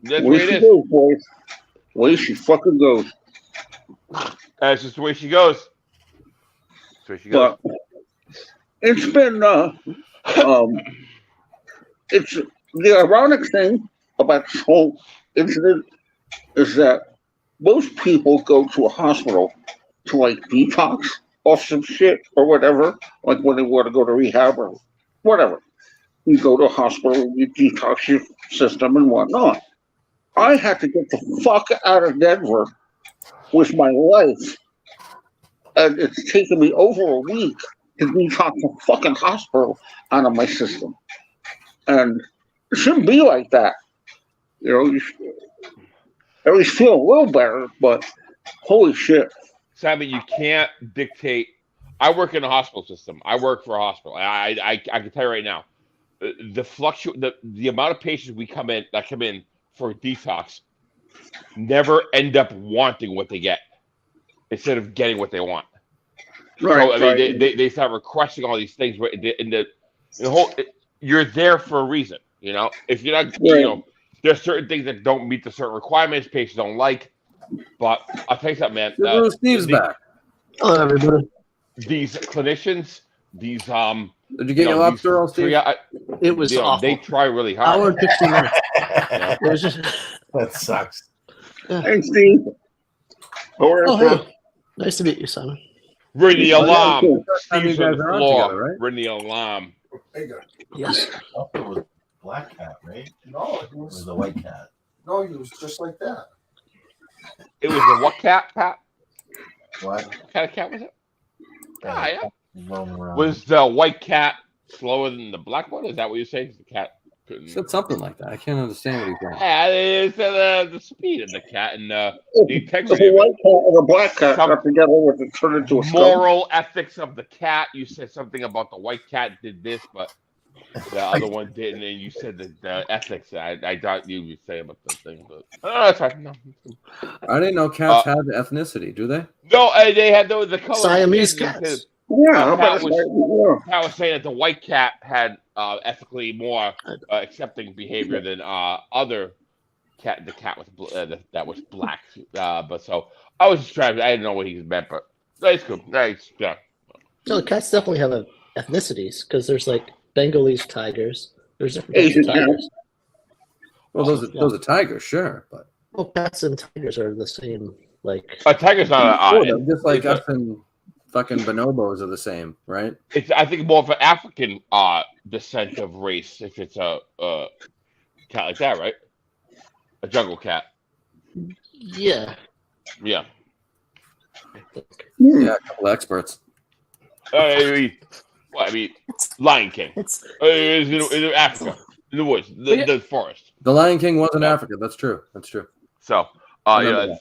That's the Way way it she is. goes, boys. Way she fucking goes. That's just the way she goes. That's the way she goes. But it's been it's the ironic thing about this whole incident is that most people go to a hospital to like detox off some shit or whatever, like when they want to go to rehab or whatever. You go to a hospital, you detox your system and whatnot. I had to get the fuck out of Denver with my life. And it's taken me over a week to detox the fucking hospital out of my system. And it shouldn't be like that. You know, you should at least feel a little better, but holy shit. Simon, you can't dictate. I work in a hospital system. I work for a hospital. I can tell you right now, the amount of patients that come in for detox never end up wanting what they get instead of getting what they want. Right, So I mean, they start requesting all these things. In the whole, you're there for a reason. You know, if you're not, you know, there's certain things that don't meet the certain requirements patients don't like. But I'll tell you something, man. Steve's back. Hello, everybody. These clinicians, these Did you get your lobster roll, Steve? It was awful. They try really Hour hard. and 15 minutes. It was just. That sucks. Hey, Steve. How are you? Oh, hey. Nice to meet you, Simon. Ring the alarm. Time you Steve's on guys the are on floor. together, right? Ring the alarm. Yes. Oh, it was black cat, right? No, it It was was the white cat. no, it was just like that. It was a what cat, Pat? What? What kind of cat was it? Ah, yeah. Roaming around. Was the white cat slower than the black one? Is that what you're saying? The cat couldn't. Said something like that. I can't understand what he's saying. Yeah, it's the speed of the cat and the If integrity a of it. white cat and a black cat Some- got together with it turned into a skunk. Moral ethics of the cat. You said something about the white cat did this, but The other one didn't, and you said that the ethics. I thought you would say about the thing, but that's fine. No, I didn't know cats had ethnicity. Do they? no, they had the color. Siamese They said- cats. Yeah, Pat but was, Pat was saying that the white cat had ethically more accepting behavior than other cat. The cat was that was black. But so I was just trying. I didn't know what he meant, but that's cool. Nice, yeah. No, cats definitely have ethnicities because there's like Bengalese tigers. There's different types Asian of tigers. Well, those are tigers, sure, but Well, cats and tigers are the same. Like, A tiger's not sort a. of, just like it's us and fucking bonobos are the same, right? It's I think more of an African descent of race if it's a cat like that, right? A jungle cat. yeah. Yeah. Yeah, a couple experts. I mean, Lion King. It's It's in Africa, in the woods, the forest. The Lion King was in Africa. That's true. That's true. So, Remember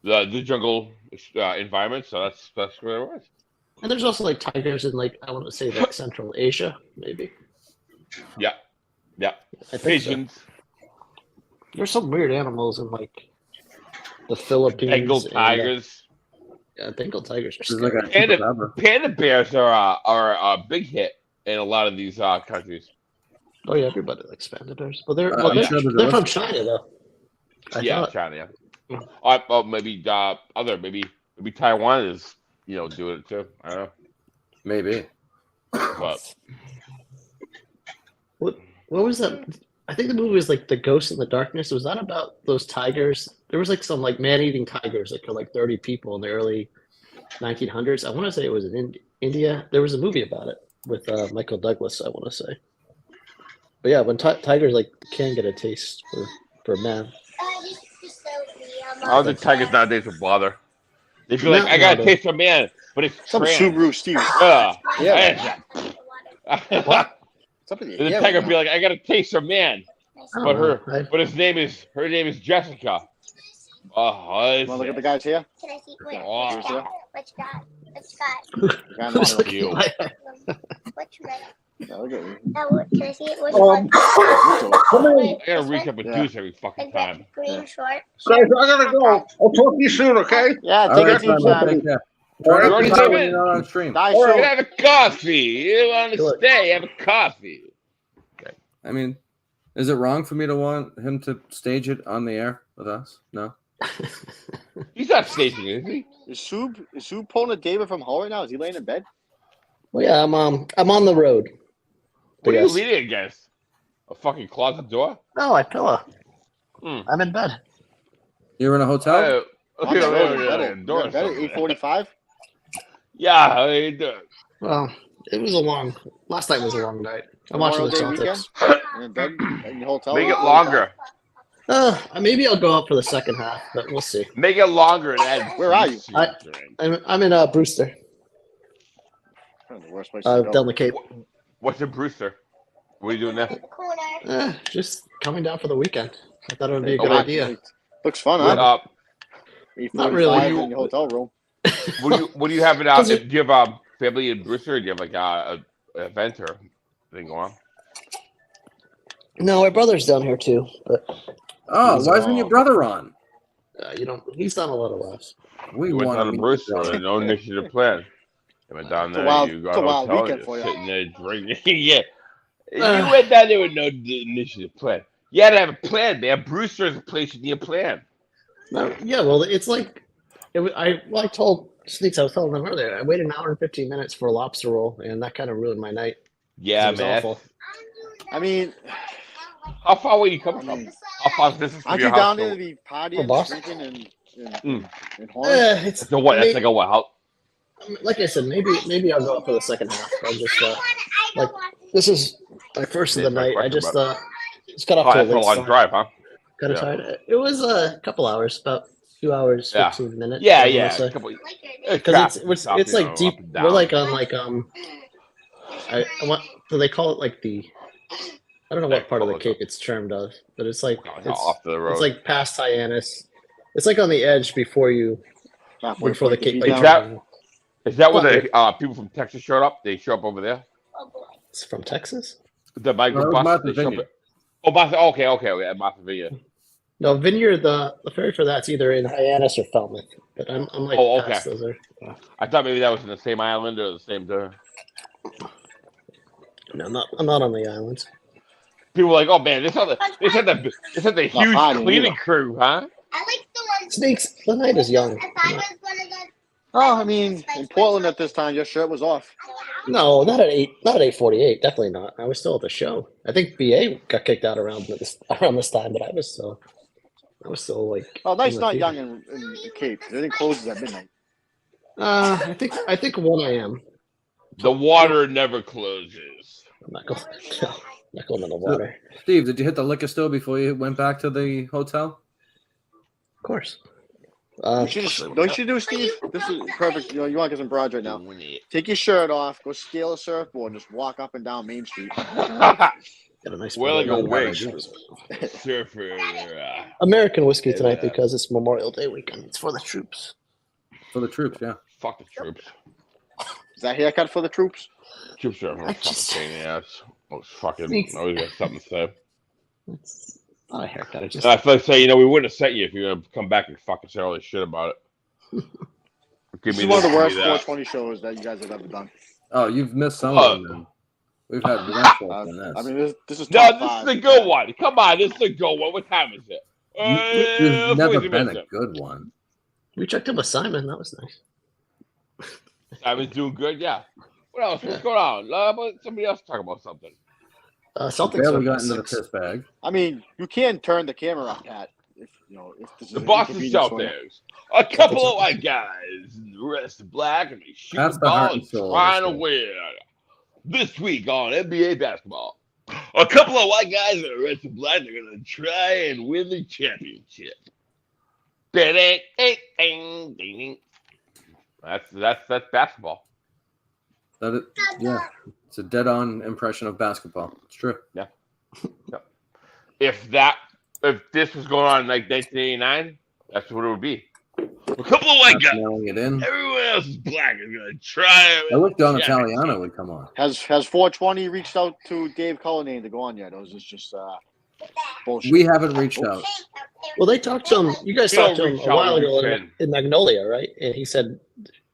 it's the jungle environment. So that's where it was. and there's also like tigers in like I want to say like Central Asia, maybe. Yeah. I think so. Pigeons, There's some weird animals in like the Philippines. Bengal and, tigers. yeah, Bengal tigers are This is like scary. a Panda, chupacabra. panda bears are a big hit in a lot of these countries. Oh yeah, everybody likes panda bears, but they're I'm they're, sure there's they're a from list. China though. I Yeah, thought. China. Yeah. Maybe maybe Taiwan is doing it too. I don't know, Maybe. but What was that? I think the movie was like The Ghost in the Darkness. Was that about those tigers? There was like some like man-eating tigers that killed like 30 people in the early 1900s. I want to say it was in India. There was a movie about it with Michael Douglas. I want to say. But yeah, when tigers like can get a taste for man. all the tigers nowadays will bother. They feel like Not I gotta bother. taste a man, but it's Some trans. Subaru Steve. Yeah. What? Something. The tiger be like, I gotta taste a man, I but don't know. but her name is Jessica. Want to look at the guys here? Can I see Oh. what you got? What you got? What you got? The guy in Who's the looking you. at my- What you got? Yeah, look at you. Can I see it? What you Um, got? I gotta reach up and Yeah. juice every fucking Is time. that green short? guys, I gotta go. I'll talk to you soon, okay? Yeah, All take right, it easy, Simon, Simon. take care. All right, Try already to did when it. you're not on stream. Die Or soon. have a coffee. You want to Good. stay? Have a coffee. I mean, is it wrong for me to want him to stage it on the air with us? No. He's not staging, is he? Is Sue pulling a David from Hull right now? Is he laying in bed? Well, yeah, I'm on the road. What are you Yes. leaning against? A fucking closet door? No, I pillow. Hmm. I'm in bed. You're in a hotel? On the road, yeah, you're in bed at 8:45. Yeah, how you doing? Well, it was last night was a long night. I'm watching the Memorial Day Celtics. You're in bed in your hotel. Make it longer. Maybe I'll go up for the second half, but we'll see. Make it longer and add. Where are you? juice to it. I'm in Brewster, The worst place to go. down the Cape. What's in Brewster? What are you doing there? The corner. Just coming down for the weekend. I thought it would be a Oh, good wow. idea. Looks fun, What, huh? 8:45 Not really. in your hotel room. what do you have it out? Does Do it- you have a family in Brewster? Or do you have like a event or thing going on? No, my brother's down here too, but Oh, why isn't your brother on? he's done a lot of laughs. We You went want down to to meet Brewster. each other. No initiative plan. You went down It's a there. wild- You it's got a a wild hotel. weekend You're for you. sitting there drinking. Yeah. You went down there with no initiative plan. You had to have a plan, man. Brewster is a place you need a plan. No, yeah, well, it's like I told Sneaks, I was telling them earlier. I waited an hour and 15 minutes for a lobster roll, and that kind of ruined my night. Yeah, It was man. awful. I mean, How far away you coming I from? mean, How far is this from aren't your you down house? there to be partying, From Boston? drinking, and Mm. horning? It's So what? That's like a what? How? like I said, maybe I'll go up for the second half. I just like this is my first of the That's my night. I question, just but- just got off Oh, to a that's a late long start. drive, huh? Kind of Yeah. tired. It was a couple hours, about 2 hours, Yeah. 15 minutes. Yeah, I wanna yeah. say. A couple. Because it's like deep. Up and We're down. like on like I want. Do they call it like the? I don't know what part of the Call it Cape it's termed of, but it's like How it's off the road. it's like past Hyannis. It's like on the edge before you Halfway before the point Cape. to be Is down. that- Is that where Well, the people from Texas showed up? They show up over there. It's from Texas. The Michael No, it was Bus. Martha's they show up Vineyard. at- Oh, Martha. Okay. Yeah, Martha Vineyard. No, Vineyard. The ferry for that's either in Hyannis or Falmouth. But I'm like Oh, okay. past those are. I thought maybe that was in the same island or the same. No, I'm not on the islands. People were like, oh man, this had the Not huge fine cleaning either. crew, huh? I like the one. Snakes. The night is young. I thought it was one of the. Oh, I mean, in Portland at this time, your shirt was off. No, not at 8:48. Definitely not. I was still at the show. I think BA got kicked out around this time, but I was still like. Oh, nice, in the not theater. young in Cape. Everything closes at midnight. I think 1 a.m. The water never closes. I'm not going. No, I'm not going in the water. Steve, did you hit the liquor store before you went back to the hotel? Of course. You should just, don't you do, Steve? This is perfect. You want to get some broads right now. Take your shirt off, go scale a surfboard, and just walk up and down Main Street. Got a nice. Well, like a bottle. wig. Surfer. American whiskey Yeah, tonight yeah. because it's Memorial Day weekend. It's for the troops. For the troops, yeah. Fuck the troops. Is that haircut for the troops? Troops are a fucking just- pain in the ass. Fucking Thanks. always got something to say. It's not a haircut. I just. And I feel like say, we wouldn't have sent you if you're gonna come back and fucking say all this shit about it. This is one of the worst 420 shows that you guys have ever done. Oh, you've missed some of them. Then. We've had worse shows than this. I mean, this is No, top this five. is the good one. Come on, this is the good one. What time is it? There's never please been miss a it. good one. We checked in with Simon. That was nice. Simon's doing good, yeah. What else? What's going on? But somebody else talk about something. Celtics Barely are got into the 6. piss bag. I mean, you can turn the camera up, Pat. If this is The an Boston inconvenience for you. Celtics. A couple of white guys, the rest in black, and they shoot That's the the ball heart and and soul of trying to this win. This week on NBA basketball, a couple of white guys and the rest in black, they're going to try and win the championship. Ding, ding, ding, ding. That's basketball. Yeah, it's a dead-on impression of basketball. It's true. If this was going on in like 1989, that's what it would be. A couple of white Not guys. mailing it in. Everyone else is black. Is gonna try. I wish Don Italiano would come on. Has 420 reached out to Dave Cullinane to go on yet, or is this just bullshit? We haven't reached out. Well, they talked to him. You guys They don't talked to him reach a out while when ago you in Magnolia, right? And he said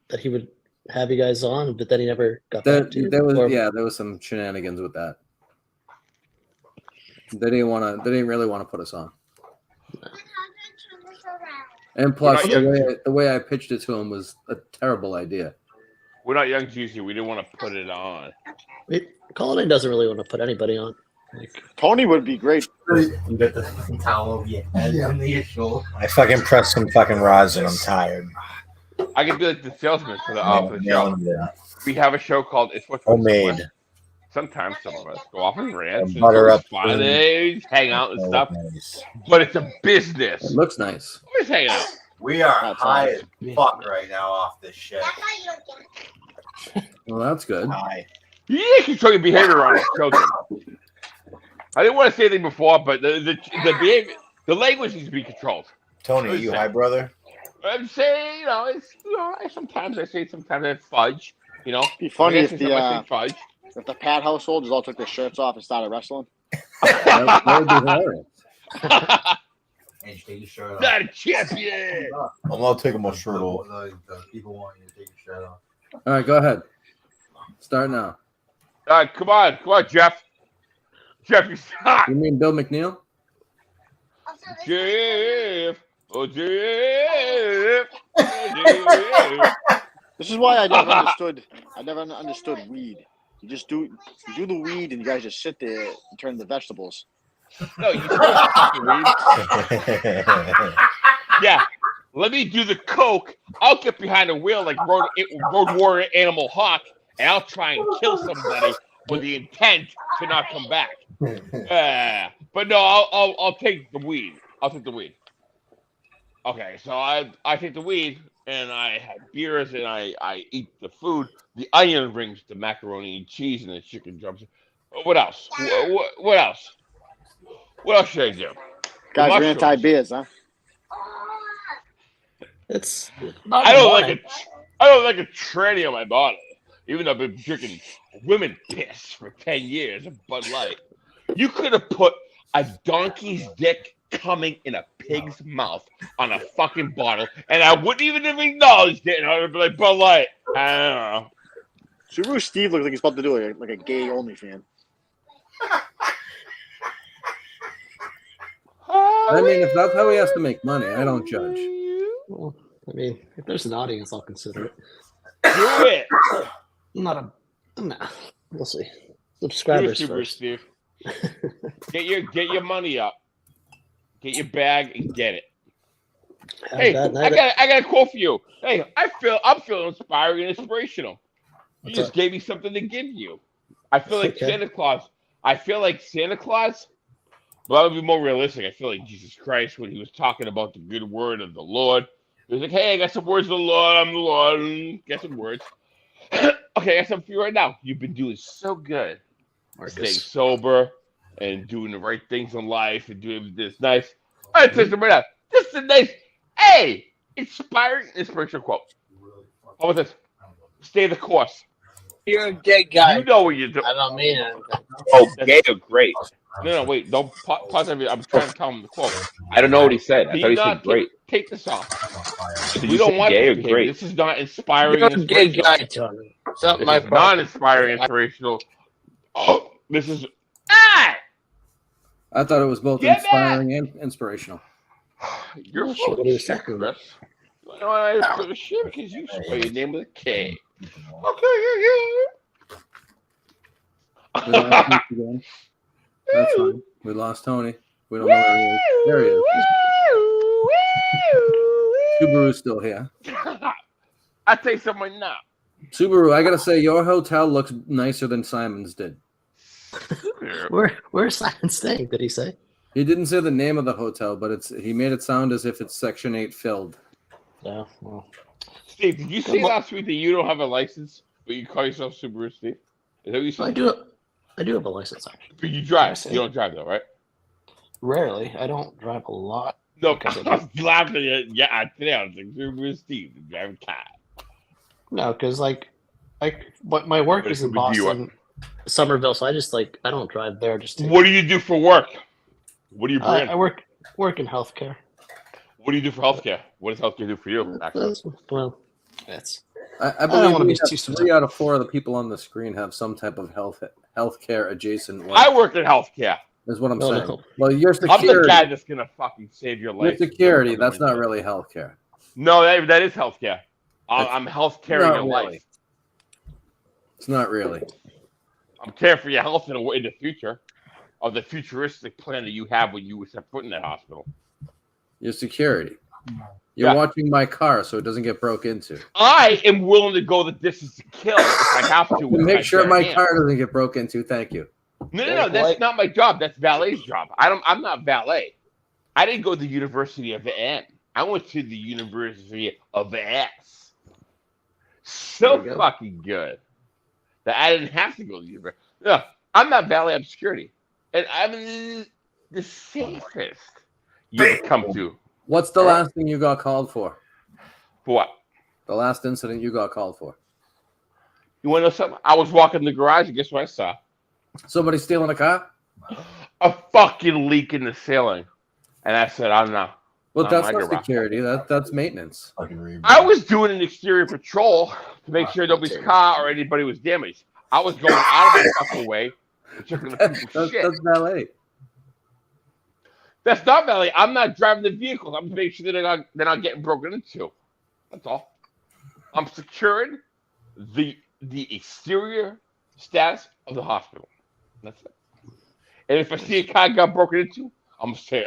that he would have you guys on, but then he never got back to you. There Or- was some shenanigans with that. They didn't really want to put us on. And plus, the way I pitched it to him was a terrible idea. We're not young Juicy. We didn't want to put it on. Cullinane doesn't really want to put anybody on. Like, Tony would be great. You get the fucking towel over your head and the shoulder. I fucking pressed some fucking rosin. I'm tired. I can do like the salesman for the Yeah, show. yeah. We have a show called It's What's Homemade. Sometimes some of us go off and rants. Butter up Fun, food. they hang out and Oh, stuff. nice. But it's a business. It looks nice. Always hanging out. We are That's high awesome. as fuck right now off this shit. That's why you don't get it. Well, that's good. High. You need to control your behavior on children. I didn't want to say anything before, but the behavior, the language needs to be controlled. Tony, are you high, brother? I'm saying, sometimes I say sometimes I fudge. It'd be funny if I say fudge. if the Pat household just all took their shirts off and started wrestling. That would be hilarious. And you take your shirt Not a champion. I'm not taking my shirt off. The people want you to take your shirt off. All right, go ahead. Start now. All right, come on, Jeff. Jeff, you suck. You mean Bill McNeil? Also, this Jeff. Oh, Jeff. Oh, Jeff. This is why I never understood. I never understood weed. You do the weed, and you guys just sit there and turn the vegetables. No, you fucking read. Yeah. Let me do the coke. I'll get behind the wheel like Road Warrior Animal Hawk, and I'll try and kill somebody with the intent to not come back. But no, I'll take the weed. I'll take the weed. Okay, so I take the weed and I have beers and I eat the food, the onion rings, the macaroni and cheese, and the chicken drums. What else? What else? What else should I do? Guys are Mushrooms. anti-beers, huh? it's I don't like a tranny on my body. even though I've been drinking women piss for 10 years of Bud Light. You could have put a donkey's dick coming in a pig's mouth on a fucking bottle, and I wouldn't even have acknowledged it, and I would be like, Bud Light. I don't know. Subaru Steve looks like he's about to do like a gay only fan. I mean, if that's how he has to make money, I don't judge. Well, I mean, if there's an audience, I'll consider it. Do it. Nah, we'll see. Subscribers Do it, Subaru first. Steve. Get your money up. Get your bag and get it. Hey, I got a quote for you. Hey, I'm feeling inspiring and inspirational. You just gave me something to give you. I feel like Santa Claus. But I would be more realistic. I feel like Jesus Christ when he was talking about the good word of the Lord. He was like, hey, I got some words of the Lord. I'm the Lord. Get some words. Okay, I got something for you right now. You've been doing so good. Staying sober and doing the right things in life and doing this nice. All right, listen right now. This is a nice, inspirational quote. How about this? Stay the course. You're a gay guy. You know what you're doing. I don't mean it. Oh, gay or great? No, wait. Don't pause everything. I'm trying to tell him the quote. I don't know what he said. I thought he said great. Take this off. Did We you don't say want gay or this great? This is not inspiring. You're a gay inspirational. guy, Tony. It's not This my is problem. not inspiring, inspirational. Oh, this is. I thought it was both Get inspiring and inspirational. You're Well, full what are you of shit, talking Chris. No, I'm full of shit because you spell your name with a K. Okay, We lost Nick again. That's fine. We lost Tony. We don't know where he is. There he is. Subaru's still here. I'll tell you something now. Subaru, I gotta say, your hotel looks nicer than Simon's did. Where's Simon staying? Did he say? He didn't say the name of the hotel, but he made it sound as if it's Section 8 filled. Yeah. Well, Steve, did you say last week that you don't have a license, but you call yourself Subaru Steve? Is that what you said? I do have a license actually. But you drive. You don't drive though, right? Rarely. I don't drive a lot. No, I was laughing at you. Yeah, today I was like, Subaru Steve, you drive a car. No, because but my work is in Boston, Somerville, so I don't drive there. What do you do for work? What do you bring? I work in healthcare. What do you do for healthcare? What does healthcare do for you? Well, that's. I don't wanna believe be too 3 out of 4 of the people on the screen have some type of healthcare adjacent work. I work in healthcare. Is what I'm No, saying. no. Well, your security. I'm the guy that's gonna fucking save your life. Your security, that's not really healthcare. No, that is healthcare. I'm healthcaring your life. It's not really. I'm caring for your health in the future, of the futuristic plan that you have when you set foot in that hospital. Your security. You're watching my car so it doesn't get broke into. I am willing to go the distance to kill if I have to. Make sure my car doesn't get broke into. Thank you. No. That's not my job. That's valet's job. I'm not valet. I didn't go to the University of N. I went to the University of S. So fucking good that I didn't have to go to the university. No, I'm not valet. I'm security, and I'm the safest you can come to. What's the last thing you got called for? For what? The last incident you got called for. You want to know something? I was walking in the garage, and guess what I saw? Somebody stealing a car? A fucking leak in the ceiling. And I said, I'm not. Well, that's not security. That's maintenance. I was doing an exterior patrol to make sure nobody's car or anybody was damaged. I was going out of my fucking way and checking the people's shit. That's valet. That's not valet. I'm not driving the vehicles. I'm making sure that they're not getting broken into. That's all. I'm securing the exterior status of the hospital. That's it. And if I see a car got broken into, I'm gonna say,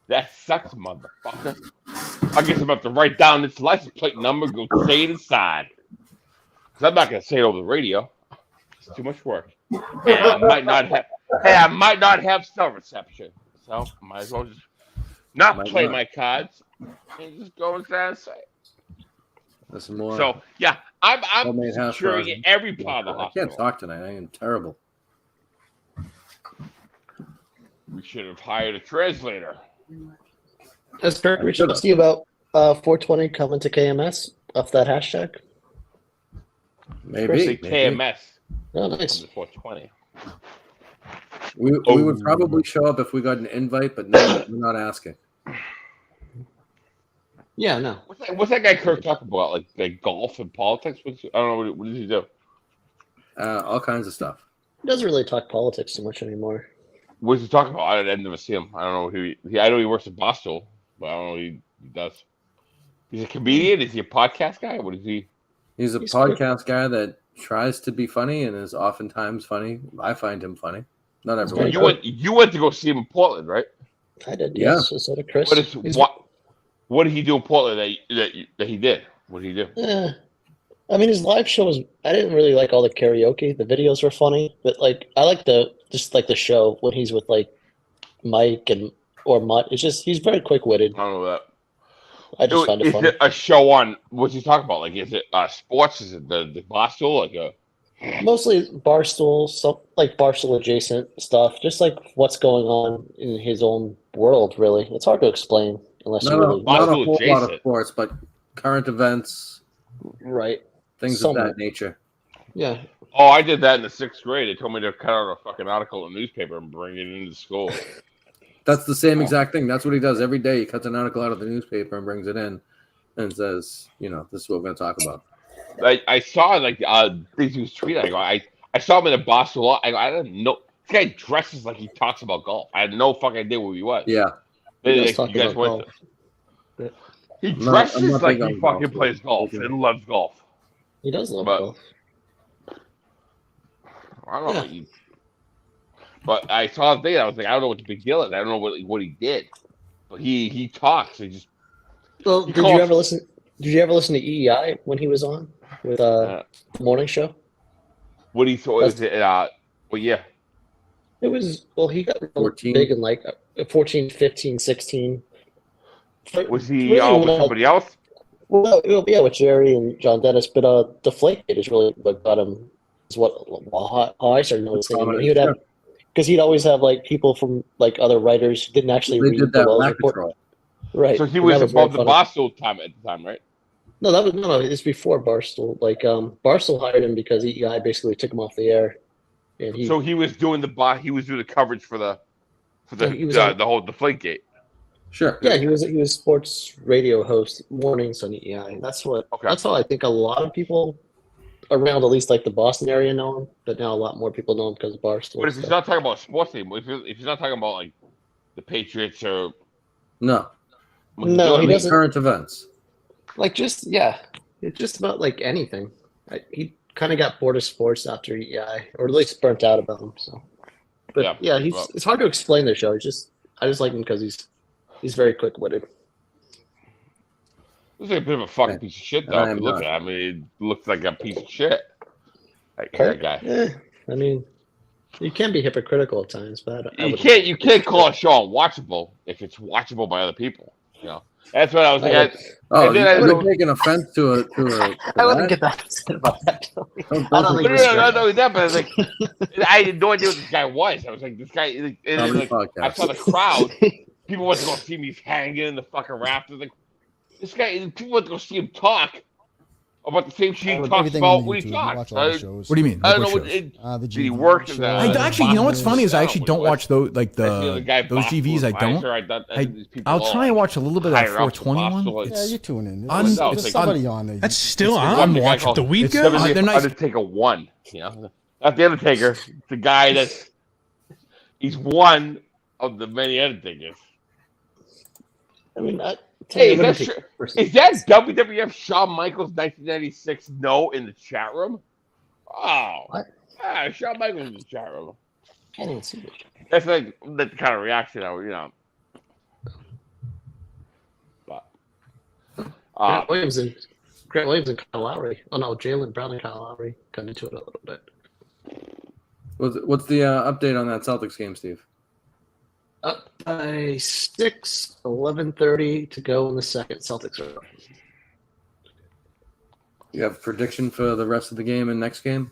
that sucks, motherfucker. I guess I'm about to write down this license plate number, go say it inside. Because I'm not gonna say it over the radio. It's too much work. And I might not have cell reception. So I might as well just not play my cards and just go inside and say it. That's more. So yeah, I'm securing every part of the hospital. I can't talk tonight. I am terrible. We should have hired a translator. That's correct. We should see about 420 coming to KMS off that hashtag. Maybe. Say KMS. Oh, nice. 420. We would probably show up if we got an invite, but no, we're not asking. Yeah, no. What's that guy Kirk talking about? Like golf and politics? I don't know. What does he do? All kinds of stuff. He doesn't really talk politics too much anymore. What does he talk about? I never see him. I don't know who I know he works at Boston, but I don't know what he does. He's a comedian? Is he a podcast guy? What is he? He's a podcast guy that tries to be funny and is oftentimes funny. I find him funny. Not everyone. You went to go see him in Portland, right? I did. Yeah. Yes, so did Chris. What did he do in Portland that he did? What did he do? Yeah. I mean, his live show was. I didn't really like all the karaoke. The videos were funny, but I like the show when he's with Mike or Mutt. It's just he's very quick witted. I don't know that. I just find it funny. Is it a show on? What's he talking about? Like, is it sports? Is it the Barstool? Mostly Barstool, Barstool adjacent stuff. Just like what's going on in his own world. Really, it's hard to explain unless you really. Not a whole lot of sports, but current events, right? Things of that nature. Yeah. Oh, I did that in the 6th grade. They told me to cut out a fucking article in the newspaper and bring it into school. That's the same exact thing. That's what he does every day. He cuts an article out of the newspaper and brings it in and says, this is what we're going to talk about. I saw things he was tweeting. I saw him in a Boston law. I didn't know. This guy dresses like he talks about golf. I had no fucking idea who he was. Yeah. You guys went to, he dresses like he fucking plays golf and loves golf. He does love golf. I don't know what he. But I saw the thing. I was like, I don't know what the big deal is. I don't know what he did. But he talks. He just. Well, did you ever listen to EEI when he was on with the morning show? What he thought was it? Well, yeah. It was he got 14. big in 14, 15, 16. Was he with somebody else? Well, yeah, with Jerry and John Dennis, but Deflategate is really what got him. Is how I started noticing him. He would have because he'd always have people from other writers who didn't actually read the Wells report. Right. So he was above the Barstool time at the time, right? No. It's before Barstool. Barstool hired him because EEI basically took him off the air, and he was doing the coverage for the whole Deflategate. Sure. Yeah, he was sports radio host mornings on EEI. That's how I think a lot of people around at least the Boston area know him, but now a lot more people know him because of Barstool. But if he's not talking about sports team, if he's not talking about the Patriots or no, he doesn't. Current events, it's just about anything. He kind of got bored of sports after EEI, or at least burnt out about him. So, but it's hard to explain the show. I just like him because he's very quick witted. Looks like a bit of a fucking piece of shit, though. If you look at him, it looks like a piece of shit. That guy. Yeah, I mean, you can be hypocritical at times, but you can't call a show unwatchable if it's watchable by other people. That's what I was thinking. You would take an offense to a I wouldn't get that upset about that. I had no idea what this guy was. I was like, this guy. I saw the crowd. People went to go see me hanging in the fucking rafters. This guy, people went to go see him talk about the same shit he talks about when he talks. What do you mean? I don't know. Did he work in that? Actually, you know what's funny is I actually don't watch those those GVs. I don't. I'll try and watch a little bit of that 421. Yeah, you tune in. There's somebody on there. That's still I'm watching the weekend. They're nice. Undertaker 1. Not the Undertaker. The guy he's one of the many Undertakers. I mean, hey, is that WWF Shawn Michaels 1996 in the chat room? Oh, Shawn Michaels in the chat room. I didn't see it. That's the kind of reaction But Grant Williams and Kyle Lowry. Oh no, Jalen Brown and Kyle Lowry got into it a little bit. What's the update on that Celtics game, Steve? Up by 6, 11:30 to go in the second. Celtics are up. You have a prediction for the rest of the game and next game?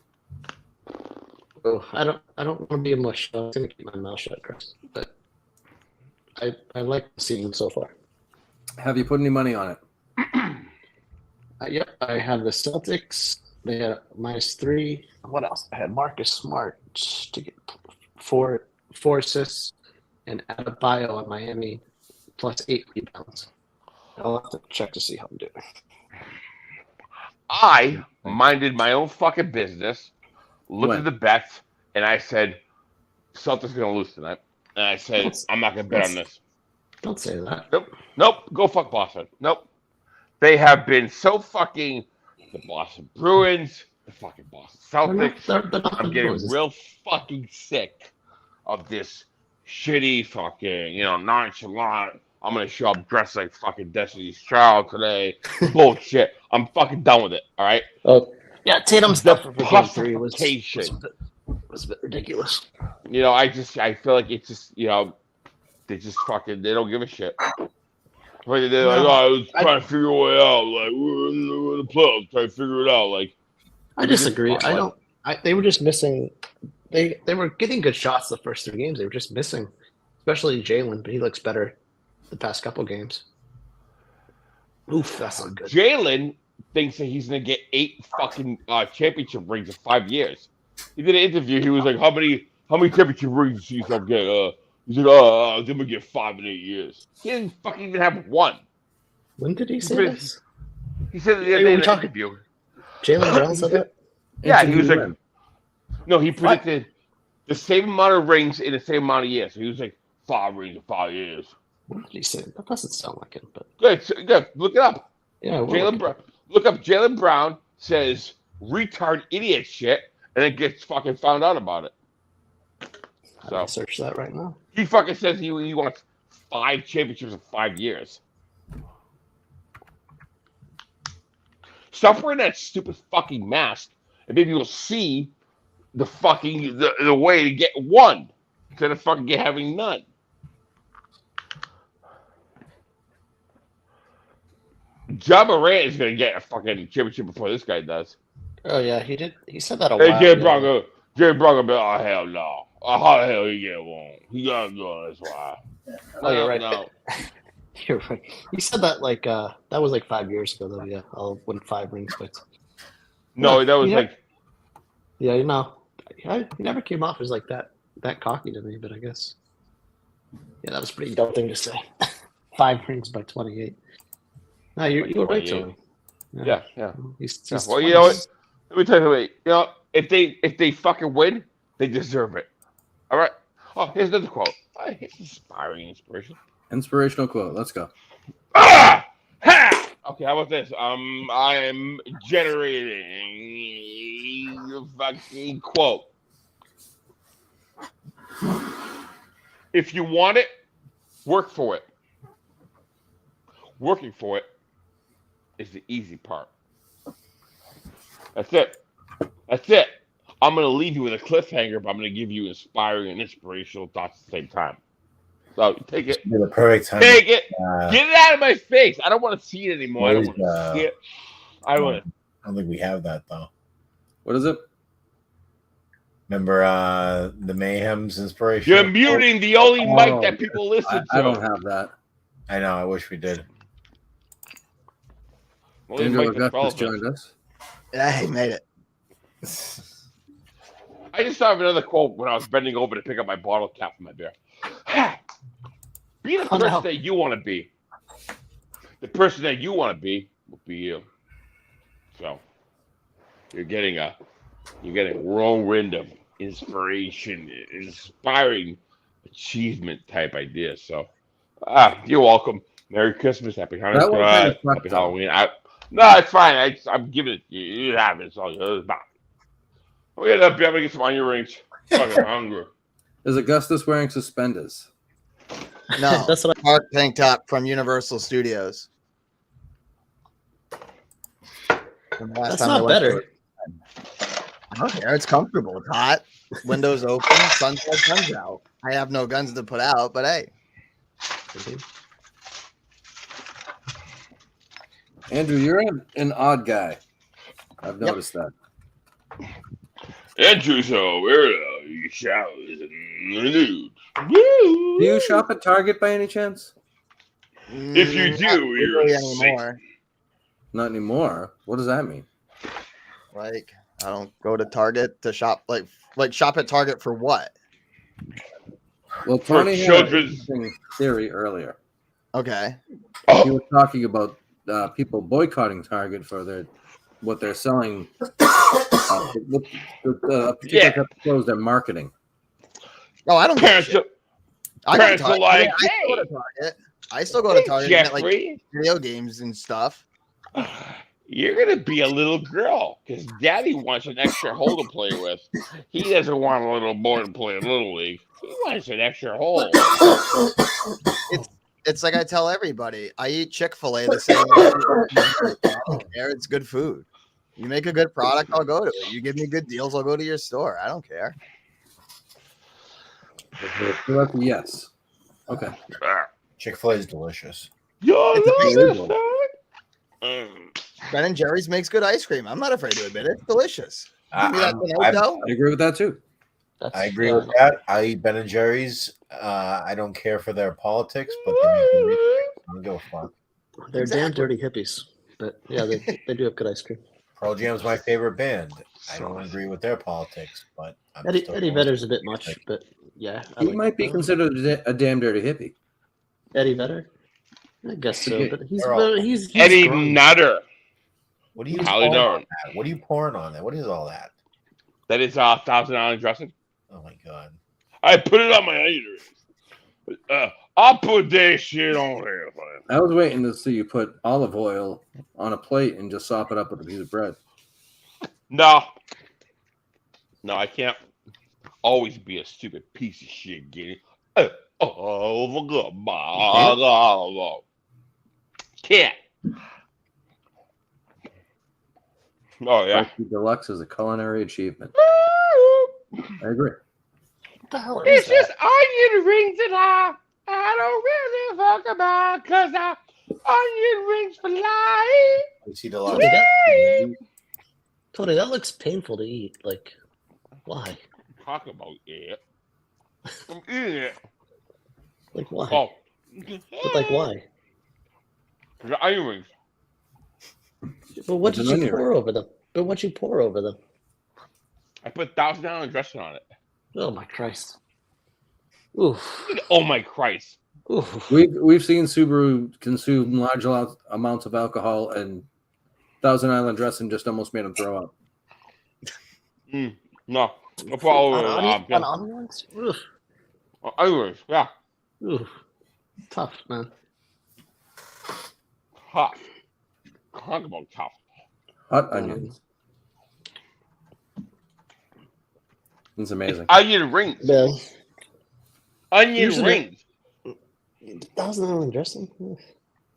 Oh, I don't want to be a mush. I'm gonna keep my mouth shut, Chris. But I like the season so far. Have you put any money on it? Yep, I have the Celtics They had -3. What else? I had Marcus Smart to get four assists, and Adebayo on Miami +8 rebounds. I'll have to check to see how I'm doing. I minded my own fucking business, looked at the bets, and I said, Celtics going to lose tonight. And I said, I'm not going to bet on this. Don't say that. Nope. Go fuck Boston. Nope. They have been so fucking the Boston Bruins, the fucking Boston Celtics. They're not I'm getting real fucking sick of this shitty fucking, nonchalant. I'm going to show up dressed like fucking Destiny's Child today. Bullshit. I'm fucking done with it. All right? Oh, yeah. Tatum's stuff for game 3 was a bit ridiculous. I feel like it's just, they just fucking, they don't give a shit. Like, they're like, I was trying to figure a way out. Like, we're in the playoffs, trying to figure it out. Like, I disagree. They were just missing. They were getting good shots the first 3 games. They were just missing, especially Jalen, but he looks better the past couple games. Oof, that's not good. Jalen thinks that he's going to get 8 fucking championship rings in 5 years. He did an interview. He was like, how many championship rings do you think I'll get? He's like, I'm going to get 5 in 8 years. He didn't fucking even have 1. When did he say this? He said it in an interview. Jalen Brown said that? Yeah, he was like, no, he predicted the same amount of rings in the same amount of years. So he was like, 5 rings in 5 years. What did he say? That doesn't sound like it, but good. Look it up. Yeah, Jalen Brown. Look up Jalen Brown says retard idiot shit, and then gets fucking found out about it. I'll search that right now. He fucking says he wants 5 championships in 5 years. Stop wearing that stupid fucking mask, and maybe you'll see the fucking the way to get 1 instead of fucking having none. Ja Morant is gonna get a fucking championship before this guy does. Oh yeah, he did. He said that a Hey, while Jay ago. Bronco, oh hell no! How the hell he get 1? He gotta go. That's why. Oh, you're right. No. You're right. He said that that was like 5 years ago though. Yeah, I'll win 5 rings, but No, that was like. Yeah, he never came off as like that cocky to me, but I guess. Yeah, that was a pretty dumb thing to say. 5 rings by 28. No, you were right, Tony. Yeah. He's Well, you know what? Let me tell you what. If they fucking win, they deserve it. All right. Oh, here's another quote. It's inspiring inspiration. Inspirational quote. Let's go. Ha! Okay, how about this? I'm generating a fucking quote. If you want it, work for it. Working for it is the easy part. That's it. I'm going to leave you with a cliffhanger, but I'm going to give you inspiring and inspirational thoughts at the same time. So take it. The perfect time. Take it. Get it out of my face. I don't want to see it anymore. I don't want to see it. I don't think we have that though. What is it? Remember the Mayhem's inspiration? You're muting the only mic that people listen to. I don't have that. I know. I wish we did. Andrew Augustus joined us. Yeah, he made it. I just thought of another quote when I was bending over to pick up my bottle cap for my beer. Be the person that you want to be. The person that you want to be will be you. So you're getting a whirlwind of inspiration, inspiring achievement type idea. So you're welcome. Merry Christmas, Happy Hanukkah, Happy Halloween. No, it's fine. I'm giving it to you. You have it. It's all yours. We're gonna be able to get some onion rings. Fucking hungry. Is Augustus wearing suspenders? No, that's what Mark tank top from Universal Studios. That's not better. Okay, it's comfortable. It's hot. Windows open. Sun's out, guns out. I have no guns to put out, but hey. Andrew, you're an odd guy. I've noticed that. Andrew's so weirdo. He showers in the nude. Do you shop at Target by any chance? If you do, you're really anymore. Not anymore. What does that mean? Like, I don't go to Target to shop. Like shop at Target for what? Well, For Tony had an children's- interesting theory earlier. Okay. He was talking about people boycotting Target for what they're selling, with the particular type of clothes they're marketing. Oh, I don't get Parents, shit. parents are like, I still go to Target. I still go to Target and get like Jeffrey, video games and stuff. you're gonna be a little girl because Daddy wants an extra hole to play with. He doesn't want a little boy to play in Little League. He wants an extra hole. It's like I tell everybody, I eat Chick-fil-A the same way. I don't care. It's good food. You make a good product, I'll go to it. You give me good deals, I'll go to your store. I don't care. So that's a yes. Okay. Chick-fil-A is delicious. It's amazing. Ben and Jerry's makes good ice cream. I'm not afraid to admit it. It's delicious. Give me that tonight, though. I agree with that too. I agree with that. I eat Ben and Jerry's. I don't care for their politics, but they make good I don't give a fuck. They're damn dirty hippies. But yeah, they do have good ice cream. Pearl Jam's my favorite band. I don't agree with their politics, but Eddie Vedder's a bit much, but yeah. He might be considered a damn dirty hippie. Eddie Vedder? I guess so, but he's Eddie grown. Nutter. What are you How you pouring doing? on that? What are you pouring on that? What is all that? That is Thousand Island dressing. Oh my god! I put it on my onion. I'll put that shit on there. I was waiting to see you put olive oil on a plate and just sop it up with a piece of bread. No, I can't always be a stupid piece of shit, Giddy. Can't. Oh yeah. Spicy Deluxe is a culinary achievement. I agree. What the hell It's just onion rings that I don't really fuck about because onion rings for life. You see the Tony, that looks painful to eat. Like, why? Talk about it. I'm eating it. Like, why? Oh. But like, why? The onion rings. But what It's did an you onion pour over them? But what you pour over them? I put Thousand Island dressing on it. Oh my Christ! Oof! Oh my Christ! Oof! We've seen Subaru consume large amounts of alcohol, and Thousand Island dressing just almost made him throw up. No problem. On onions? Oof! Onion rings, yeah. Oof! Tough, man. Hot. Talk about tough. Hot onions. It's amazing. Onion rings. Yeah. Onion Usually- rings. Thousand Island dressing. Oof.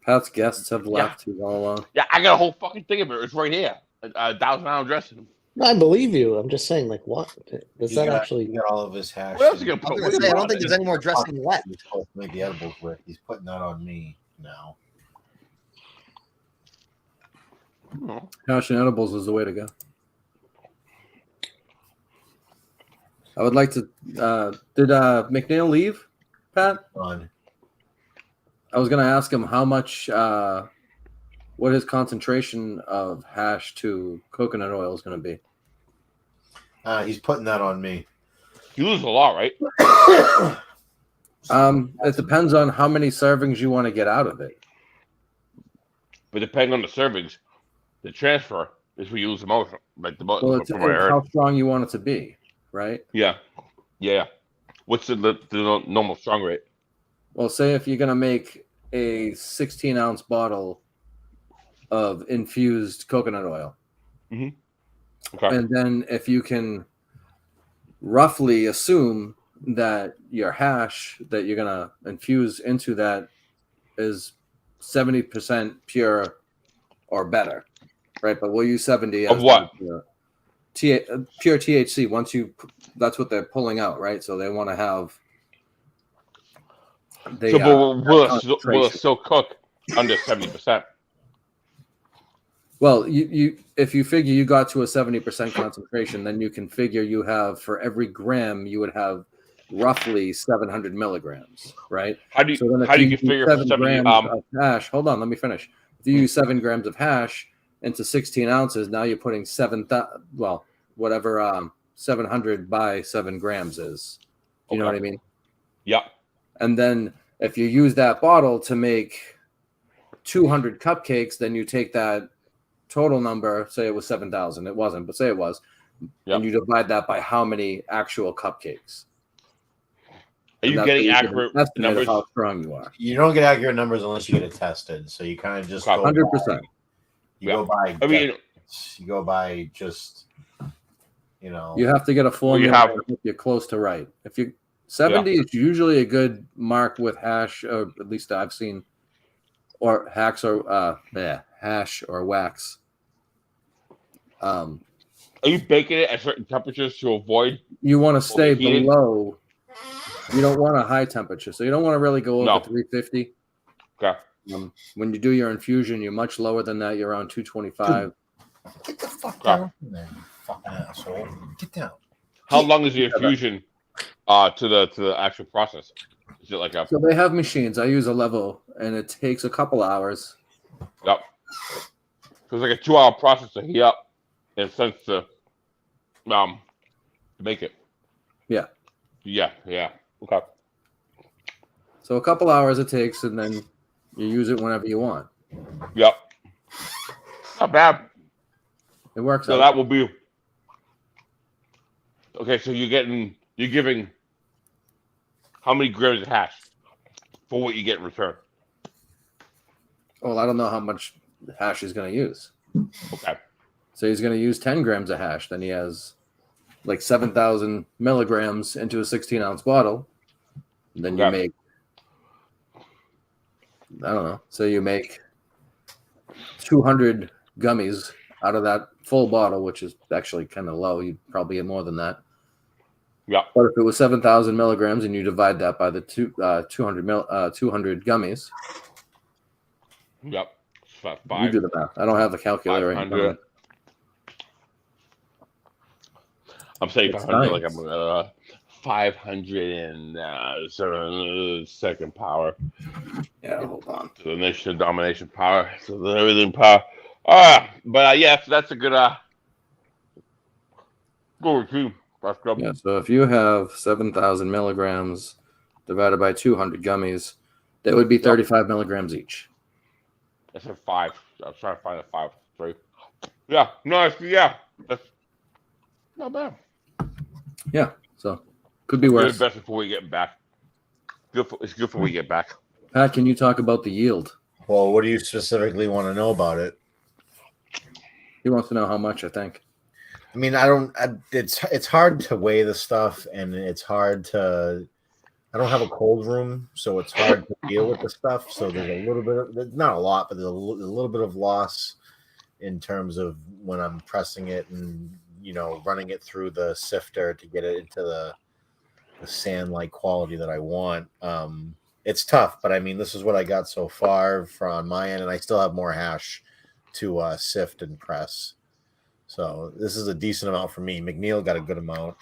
Pat's guests have left too all along. Yeah, I got a whole fucking thing of it. It's right here. Thousand Island dressing. No, I believe you. I'm just saying, like, what does He that got- actually? he got all of his hash. What else you gonna I put? was gonna say, I don't think there's any more dressing left. He's supposed to make the edibles with. He's putting that on me now. Hash and edibles is the way to go. I would like to. Did McNeil leave, Pat? On. I was going to ask him how much, what his concentration of hash to coconut oil is going to be. He's putting that on me. You lose a lot, right? It depends on how many servings you want to get out of it. But depending on the servings, the transfer is where you lose the most. Like the most. Well, it's how strong you want it to be, right? Yeah. What's the normal strong rate? Well, say if you're going to make a 16-ounce bottle of infused coconut oil. Mm-hmm. Okay. And then if you can roughly assume that your hash that you're going to infuse into that is 70% pure or better, right? But we'll use 70 of what? pure THC. That's what they're pulling out, right? So they want to have. Will it still cook under 70%? Well, you if you figure you got to a 70% concentration, then you can figure you have for every gram you would have roughly 700 milligrams, right? How do you so then how do you use figure 7 70, grams of hash? Hold on, let me finish. If you use 7 grams of hash, into 16 ounces, now you're putting 700 by 7 grams is. You know what I mean? Yep. And then if you use that bottle to make 200 cupcakes, then you take that total number, say it was 7,000. It wasn't, but say it was. Yep. And you divide that by how many actual cupcakes. Are you getting accurate numbers? How strong you are. You don't get accurate numbers unless you get it tested. So you kind of just go 100%. Go by. You go by just. You have to get a formula if you're close to right. If you 70 is usually a good mark with hash, or at least I've seen, or hash or wax. Are you baking it at certain temperatures to avoid? You want to stay below. You don't want a high temperature, so you don't want to really go over 350. Okay. When you do your infusion, you're much lower than that. You're around 225. Get the fuck down from there, you fucking asshole. Get down. How long is the infusion to the actual process? Is it like a? So they have machines. I use a level, and it takes a couple hours. Yep. So it's like a 2-hour process to heat up, in a sense to make it. Yeah. Yeah. Okay. So a couple hours it takes, and then you use it whenever you want. Yep. Not bad. It works. So that will be okay. So you're giving how many grams of hash for what you get in return? Well, I don't know how much hash he's going to use. Okay. So he's going to use 10 grams of hash. Then he has like 7,000 milligrams into a 16-ounce bottle. And then you make, I don't know, so you make 200 gummies out of that full bottle, which is actually kind of low. You'd probably get more than that. Yeah. But if it was 7,000 milligrams and you divide that by the 200 gummies. Yep. You do the math. I don't have the calculator right now. I'm saying 500, like I'm 500 second power. Yeah, hold on. To the nation domination power. So the everything power. But yes, that's a good routine. Yeah, so if you have 7,000 milligrams divided by 200 gummies, that would be 35 milligrams each. I said 5. I was trying to find a 5. 3. Yeah, nice. Yeah, that's not bad. Yeah, so could be worse. It's best before we get back. It's good for we get back. Pat, can you talk about the yield? Well, what do you specifically want to know about it? He wants to know how much, I think. I mean, it's hard to weigh the stuff, and it's hard to. I don't have a cold room, so it's hard to deal with the stuff. So there's a little bit of, not a lot, but there's a little bit of loss in terms of when I'm pressing it and running it through the sifter to get it into the sand-like quality that I want. It's tough, but I mean, this is what I got so far from my end, and I still have more hash to sift and press. So this is a decent amount for me. McNeil got a good amount.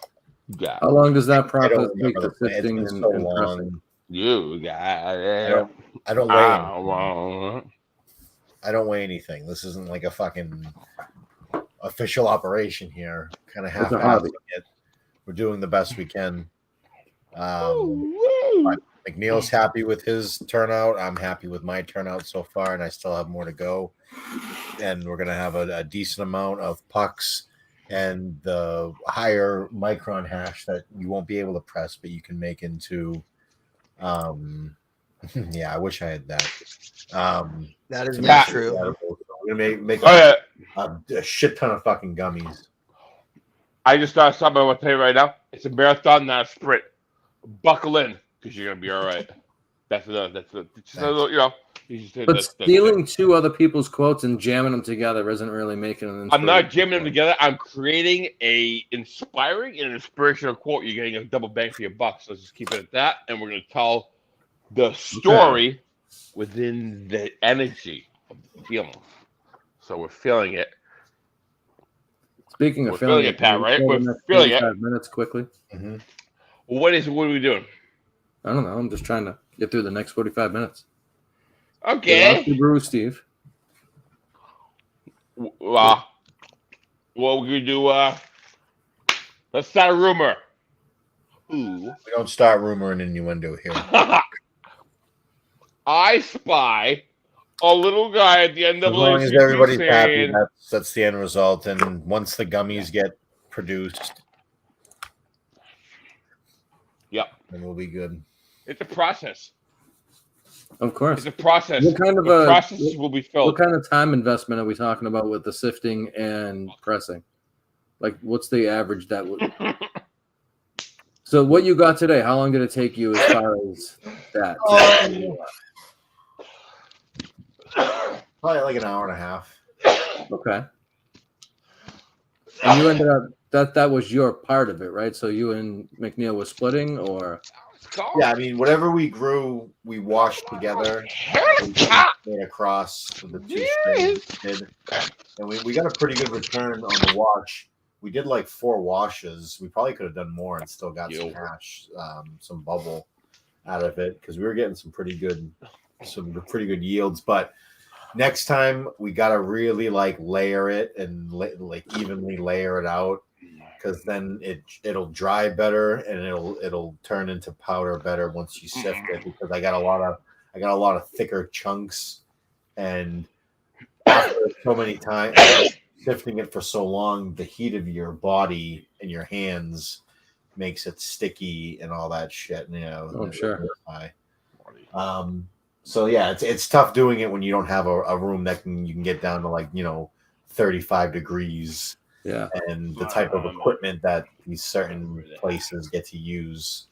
Yeah. How long does that process take? The sifting and so long. pressing? You got I don't weigh. I don't weigh anything. This isn't like a fucking official operation here. Kind of half-assed it. We're doing the best we can. McNeil's happy with his turnout. I'm happy with my turnout so far, and I still have more to go. And we're gonna have a decent amount of pucks and the higher micron hash that you won't be able to press, but you can make into. Yeah, I wish I had that. That is not true. We're gonna make a shit ton of fucking gummies. I just thought something I want to tell you right now. It's a marathon, not a sprint. Buckle in, because you're gonna be all right. That's a little, But stealing two other people's quotes and jamming them together isn't really making an. I'm not jamming them together. I'm creating a inspiring and an inspirational quote. You're getting a double bang for your buck. So let's just keep it at that, and we're gonna tell the story within the energy of the feeling. So we're feeling it. Speaking of feeling it, Pat, right? We're feeling it. 5 minutes quickly. Mm-hmm. What are we doing? I don't know. I'm just trying to get through the next 45 minutes. Okay. Brew, Steve. Well, we could do. Let's start a rumor. Ooh. We don't start rumor and innuendo here. I spy a little guy at the end of As long as everybody's happy, that's the end result. And once the gummies get produced, then we'll be good. It's a process. Of course, it's a process. What kind of the process will be filled? What kind of time investment are we talking about with the sifting and pressing? Like, what's the average that would? So, what you got today? How long did it take you as far as that? Probably like an hour and a half. Okay. And you ended up that was your part of it, right? So you and McNeil were splitting, or? Yeah, I mean, whatever we grew, we washed together. Made across the two strains did, and we got a pretty good return on the wash. We did like 4 washes. We probably could have done more and still got some hash, some bubble out of it because we were getting some pretty good yields. But next time we got to really like layer it and like evenly layer it out, because then it'll dry better and it'll turn into powder better once you sift it. Because I got a lot of thicker chunks, and after so many times sifting it for so long, the heat of your body and your hands makes it sticky and all that shit. You know, I'm sure. So yeah, it's tough doing it when you don't have a room that you can get down to like 35 degrees. Yeah, and the type of equipment that these certain places get to use.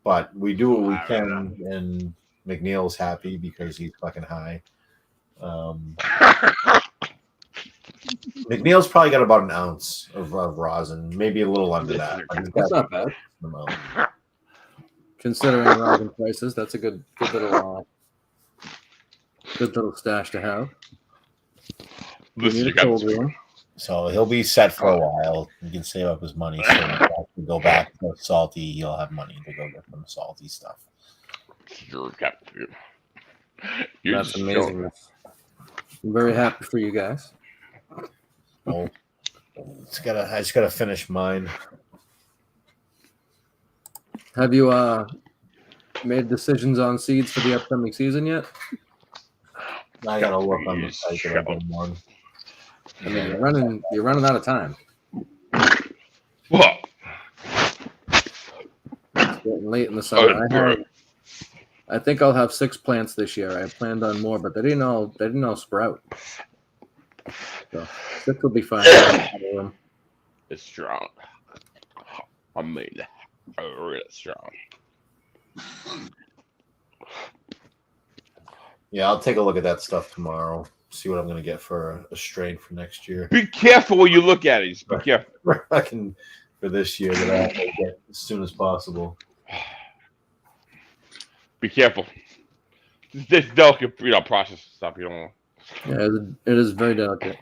But we do what we can, and McNeil's happy because he's fucking high. McNeil's probably got about an ounce of rosin, maybe a little under that. That's not bad. Considering rosin prices, that's a good little stash to have. So he'll be set for a while. He can save up his money. So when he go back to salty, he'll have money to go get some salty stuff. That's amazing. I'm very happy for you guys. Oh, I just gotta finish mine. Have you made decisions on seeds for the upcoming season yet? I gotta look on the site that I've been on. I mean, you're running out of time. What? It's getting late in the summer. I think I'll have 6 plants this year. I planned on more, but they didn't all sprout. So 6 will be fine. It's strong. I mean, really strong. Yeah, I'll take a look at that stuff tomorrow. See what I'm going to get for a strain for next year. Be careful when you look at it. Be careful. For this year that I have to get as soon as possible. Be careful. This delicate, process stuff. You don't know. Yeah, it is very delicate.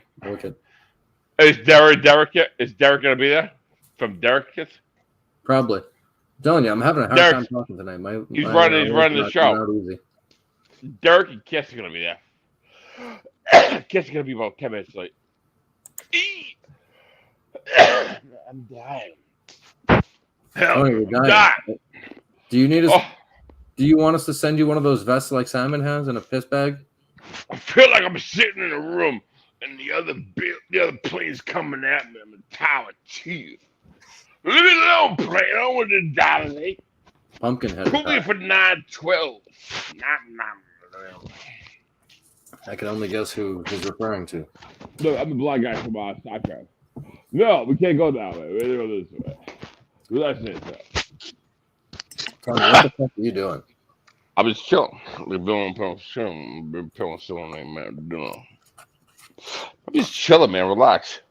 Is Derek going to be there? From Derek Kiss? Probably. I'm telling you, I'm having a hard time talking tonight. He's running the show. Derek and Kiss are going to be there. Kiss is going to be about 10 minutes late. I'm dying. Oh, you're dying. Do you need us? Do you want us to send you one of those vests like Simon has in a piss bag? I feel like I'm sitting in a room and the other plane's coming at me. I'm a tower cheese. Leave me alone, plane. I don't want to die. Pumpkinhead. Put me for 912. I can only guess who he's referring to. No, I'm the black guy from Seinfeld. No, we can't go that way. We go this way. That's it. Tony, what the fuck are you doing? I was chilling. We've been chilling, man. I'm just chilling, man. Relax.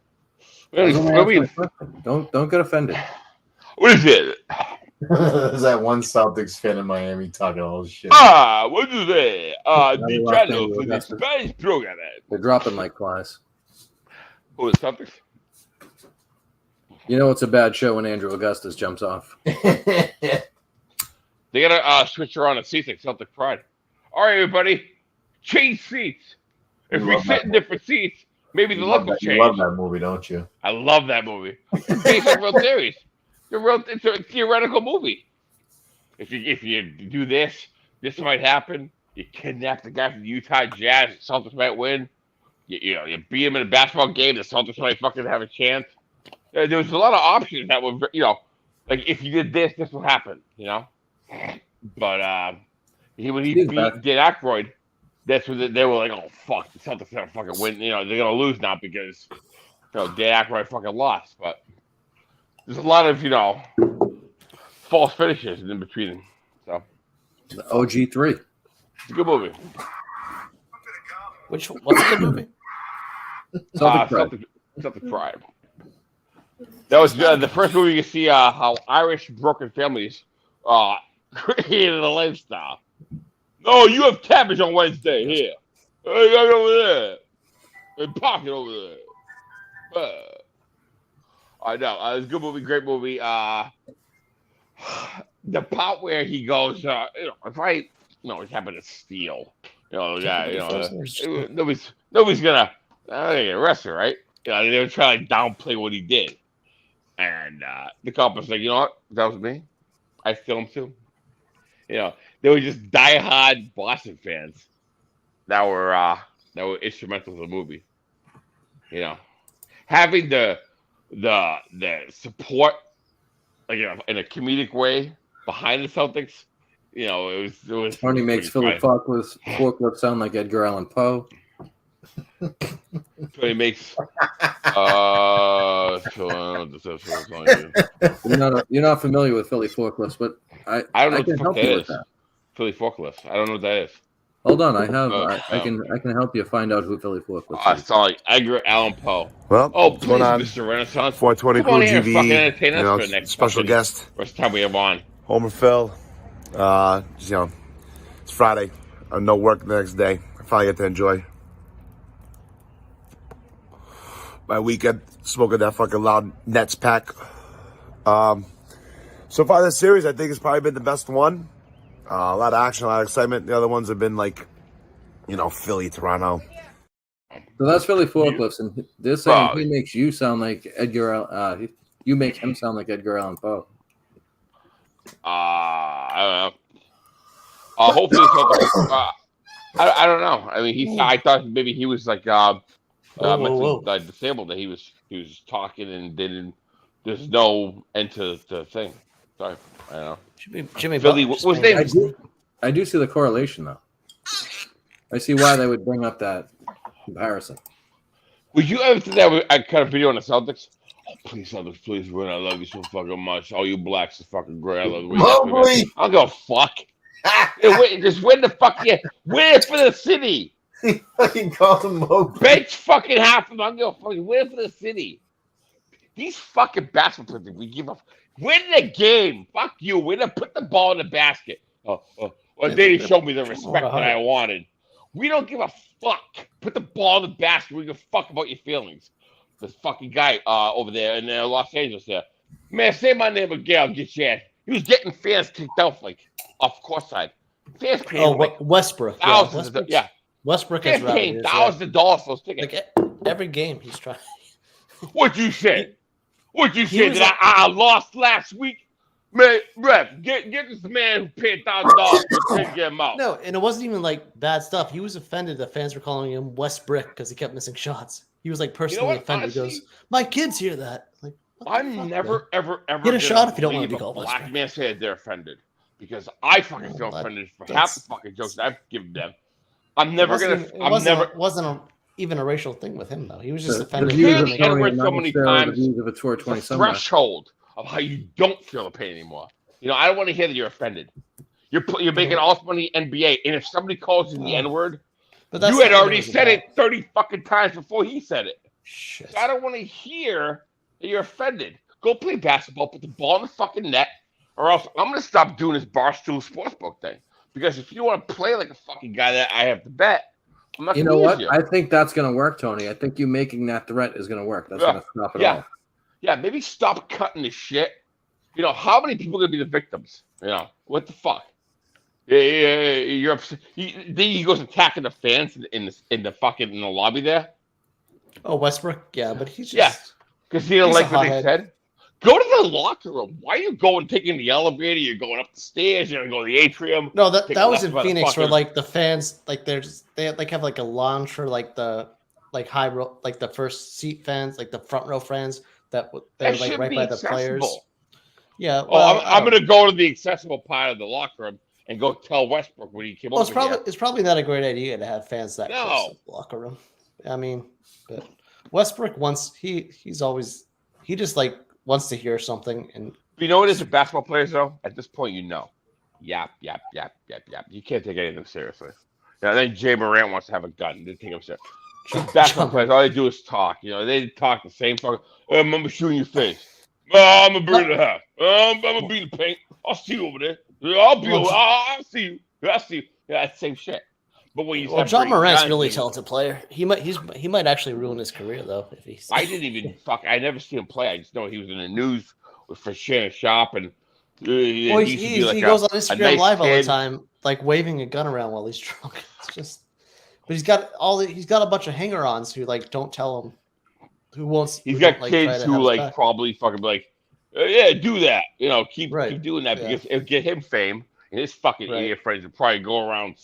Don't get offended. What is it? There's that one Celtics fan in Miami talking all this shit. What is it? The for the Spanish program. They're dropping like flies. Who, the Celtics? You know it's a bad show when Andrew Augustus jumps off. They gotta switch around to seats like Celtic Pride. All right, everybody, change seats. If we sit in different seats, Maybe the look will change. You love that movie, don't you? I love that movie. It's based on real theories. It's a theoretical movie. If you do this might happen. You kidnap the guy from the Utah Jazz. The Celtics might win. You beat him in a basketball game. The Celtics might fucking have a chance. There was a lot of options that would, like if you did this will happen. But when he beat Dan Aykroyd, that's when they were like, oh fuck, the Celtics are gonna fucking win. They're gonna lose now because Dan Aykroyd fucking lost. But there's a lot of false finishes in between. So the OG3. It's a good movie. What's a good movie? Celtic Pride. That was the first movie you see how Irish broken families created a lifestyle. No, you have cabbage on Wednesday here. You got it over there. And pocket over there. I know. It's a good movie, great movie. The part where he goes, if I he's having to steal. Nobody's gonna get arrested, right? They were trying to downplay what he did. And the cop was like, you know what? That was me. I filmed too. They were just diehard Boston fans that were instrumental to the movie. Having the support, like in a comedic way behind the Celtics. It was. Tony makes Philly Forklift sound like Edgar Allan Poe. Tony makes. You're not familiar with Philly Forklifts, but I don't know what can the help fuck you that with is. that. Philly Forklifts. I don't know what that is. Hold on, I can help you find out who Philly Forklifts I is. saw like Edgar Allan Poe. Well, please, going on? Mr. Renaissance. 420 Come on Crew here and GV, fucking entertain us for the next special guest. First time we have on. Homer Phil. It's Friday. No work the next day. I finally get to enjoy my weekend, smoking that fucking loud Nets pack. So far this series, I think it's probably been the best one. A lot of action, a lot of excitement. The other ones have been like, Philly, Toronto. So that's Philly Forklifts, and they're saying he makes you sound like Edgar. You make him sound like Edgar Allan Poe. I don't know. Hopefully, I don't know. I mean, I thought maybe he was like mentally disabled. That he was talking and didn't. There's no end to the thing. Sorry, I don't know. Jimmy Philly, what's his name? I do see the correlation though. I see why they would bring up that comparison. Would you ever do that? I cut a video on the Celtics. Oh, please, Celtics, please win. I love you so fucking much. All you blacks are fucking great. I love you. I don't give a fuck. Just win the fuck. Yeah. Win it for the city. He fucking called him Mobley. Bench fucking half of them. I don't give a fuck. Win it for the city. These fucking basketball players, we give up. Win the game. Fuck you. Win it. Put the ball in the basket. Well, they didn't show me the respect that I wanted. We don't give a fuck. Put the ball in the basket. We give a fuck about your feelings. This fucking guy over there in Los Angeles there. Man, say my name again. I'll get your ass. He was getting fans kicked out off court side. Fans paying Westbrook. Thousands. Yeah, Westbrook has paying thousands of dollars for those tickets. Like every game he's trying. What'd you say? What'd you say that I lost last week? Man, ref, get this man who paid $1,000 to get him out. No, and it wasn't even like bad stuff. He was offended that fans were calling him Westbrick because he kept missing shots. He was like personally offended. Honestly, he goes, "My kids hear that." Like, I'm never, ever get a shot if you don't want to be called black Westbrick. Man say they're offended because I fucking feel offended for half the fucking jokes I've given them. I'm never gonna. It wasn't even a racial thing with him though. He was just offended. You hear the N-word so many times. The threshold of how you don't feel the pain anymore. I don't want to hear that you're offended. You're making all this money NBA, and if somebody calls you the N-word, you had already said it 30 fucking times before he said it. Shit. So I don't want to hear that you're offended. Go play basketball, put the ball in the fucking net, or else I'm gonna stop doing this Barstool Sportsbook thing. Because if you want to play like a fucking guy that I have to bet, I'm not. You know what? I think that's gonna work, Tony. I think you making that threat is gonna work. That's gonna stop it all. Yeah, maybe stop cutting the shit. How many people are gonna be the victims? What the fuck? You're upset. Then he goes attacking the fans in the lobby there. Oh, Westbrook, yeah, but he's just because he didn't he's a like what they hothead. said. Go to the locker room. Why are you going taking the elevator? You're going up the stairs. You're gonna go to the atrium. No, that take that a was left in by the Phoenix where fucking- like the fans like they like have like a lounge for like the like high row like the first seat fans like the front row fans they're That like should right be by the players. accessible. Yeah, Oh, well, I'm gonna go to the accessible part of the locker room and go tell Westbrook when he came Well, over it's probably not a great idea to have fans that close No. to the locker room. I mean, but Westbrook wants he's always he just like wants to hear something and You know what is with basketball players though? At this point, you know. Yap. You can't take anything seriously. Now then Jay Morant wants to have a gun. They take him seriously. Basketball players, all they do is talk. You know, they talk the same fucking. I'm gonna shoot in your face. Oh, I'm gonna burn the house. I'm gonna beat the paint. I'll see you over there. I'll see you. I'll see you. Yeah, that's the same shit. But when you well, John Morant's really a talented player. He might actually ruin his career though if he's. I didn't even I never see him play. I just know he was in the news for Shannon Sharp and. Well, he goes on Instagram Live all the time, like waving a gun around while he's drunk. It's just, but he's got a bunch of hanger-ons who like don't tell him, who wants. He's who got don't, like, kids try to who have his like back. probably fucking be like, yeah, do that. You know, keep doing that yeah. because it'll get him fame, and his fucking idiot friends will probably go around.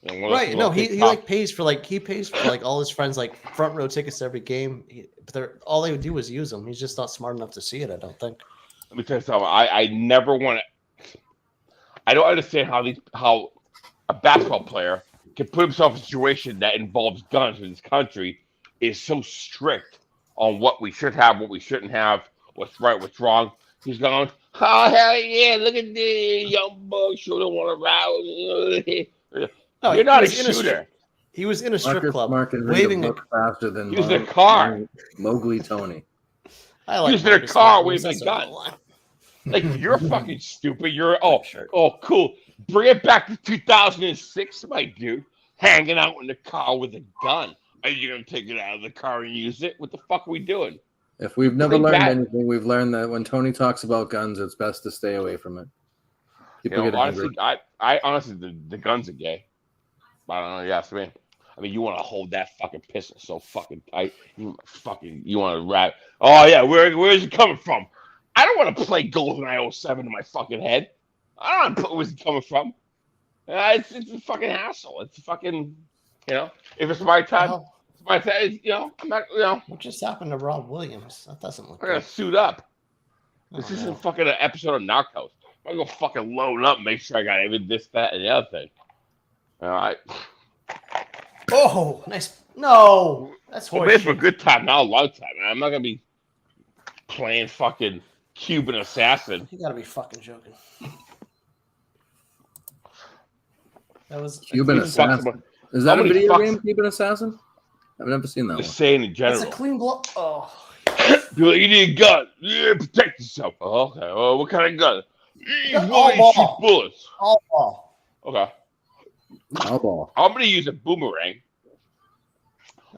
You know, Right? No, he pays for all his friends like front row tickets to every game. But all they would do is use them. He's just not smart enough to see it. I don't think. Let me tell you something. I never want to. I don't understand how a basketball player can put himself in a situation that involves guns in this country is so strict on what we should have, what we shouldn't have, what's right, what's wrong. He's going, oh hell yeah! Look at the young buck shooting one around. No, You're not a he was in shooter. He was in a strip club Mark can waving read a book faster than He was in a car. Mowgli Tony. I He like was in a Marcus car Morris. waving a That's a gun. good line. Like you're fucking stupid. You're cool. Bring it back to 2006, my dude. Hanging out in the car with a gun. Are you gonna take it out of the car and use it? What the fuck are we doing? If we've never Like learned that. anything, we've learned that when Tony talks about guns, it's best to stay away from it. People You know, get honestly, angry. I honestly, the guns are gay. I don't know. You ask me. I mean, you want to hold that fucking pistol so fucking tight. You want to wrap. Oh yeah, where's it coming from? I don't want to play GoldenEye 07 in my fucking head. I don't know where's it coming from. It's a fucking hassle. It's fucking, if it's my time, it's my time. I'm not, What just happened to Rob Williams? That doesn't look I gotta good. suit up. Oh, This isn't fucking an episode of Narcos. I'm gonna go fucking load up, make sure I got even this, that, and the other thing. All right. Oh, nice. No, that's Well, horse it's for a shit. good time, not a long time. Man. I'm not gonna be playing fucking Cuban assassin. You gotta be fucking joking. That was Cuban Who the fuck's Assassin. about- Is that How a many video fucks- game, Cuban Assassin? I've never seen that Just one. saying in That's general. a clean block. Oh, People like, you need a gun. Yeah, protect yourself. Oh, okay. Well, what kind of gun? Gun, You all want to ball. shoot bullets. all ball. Okay. All ball. I'm gonna use a boomerang.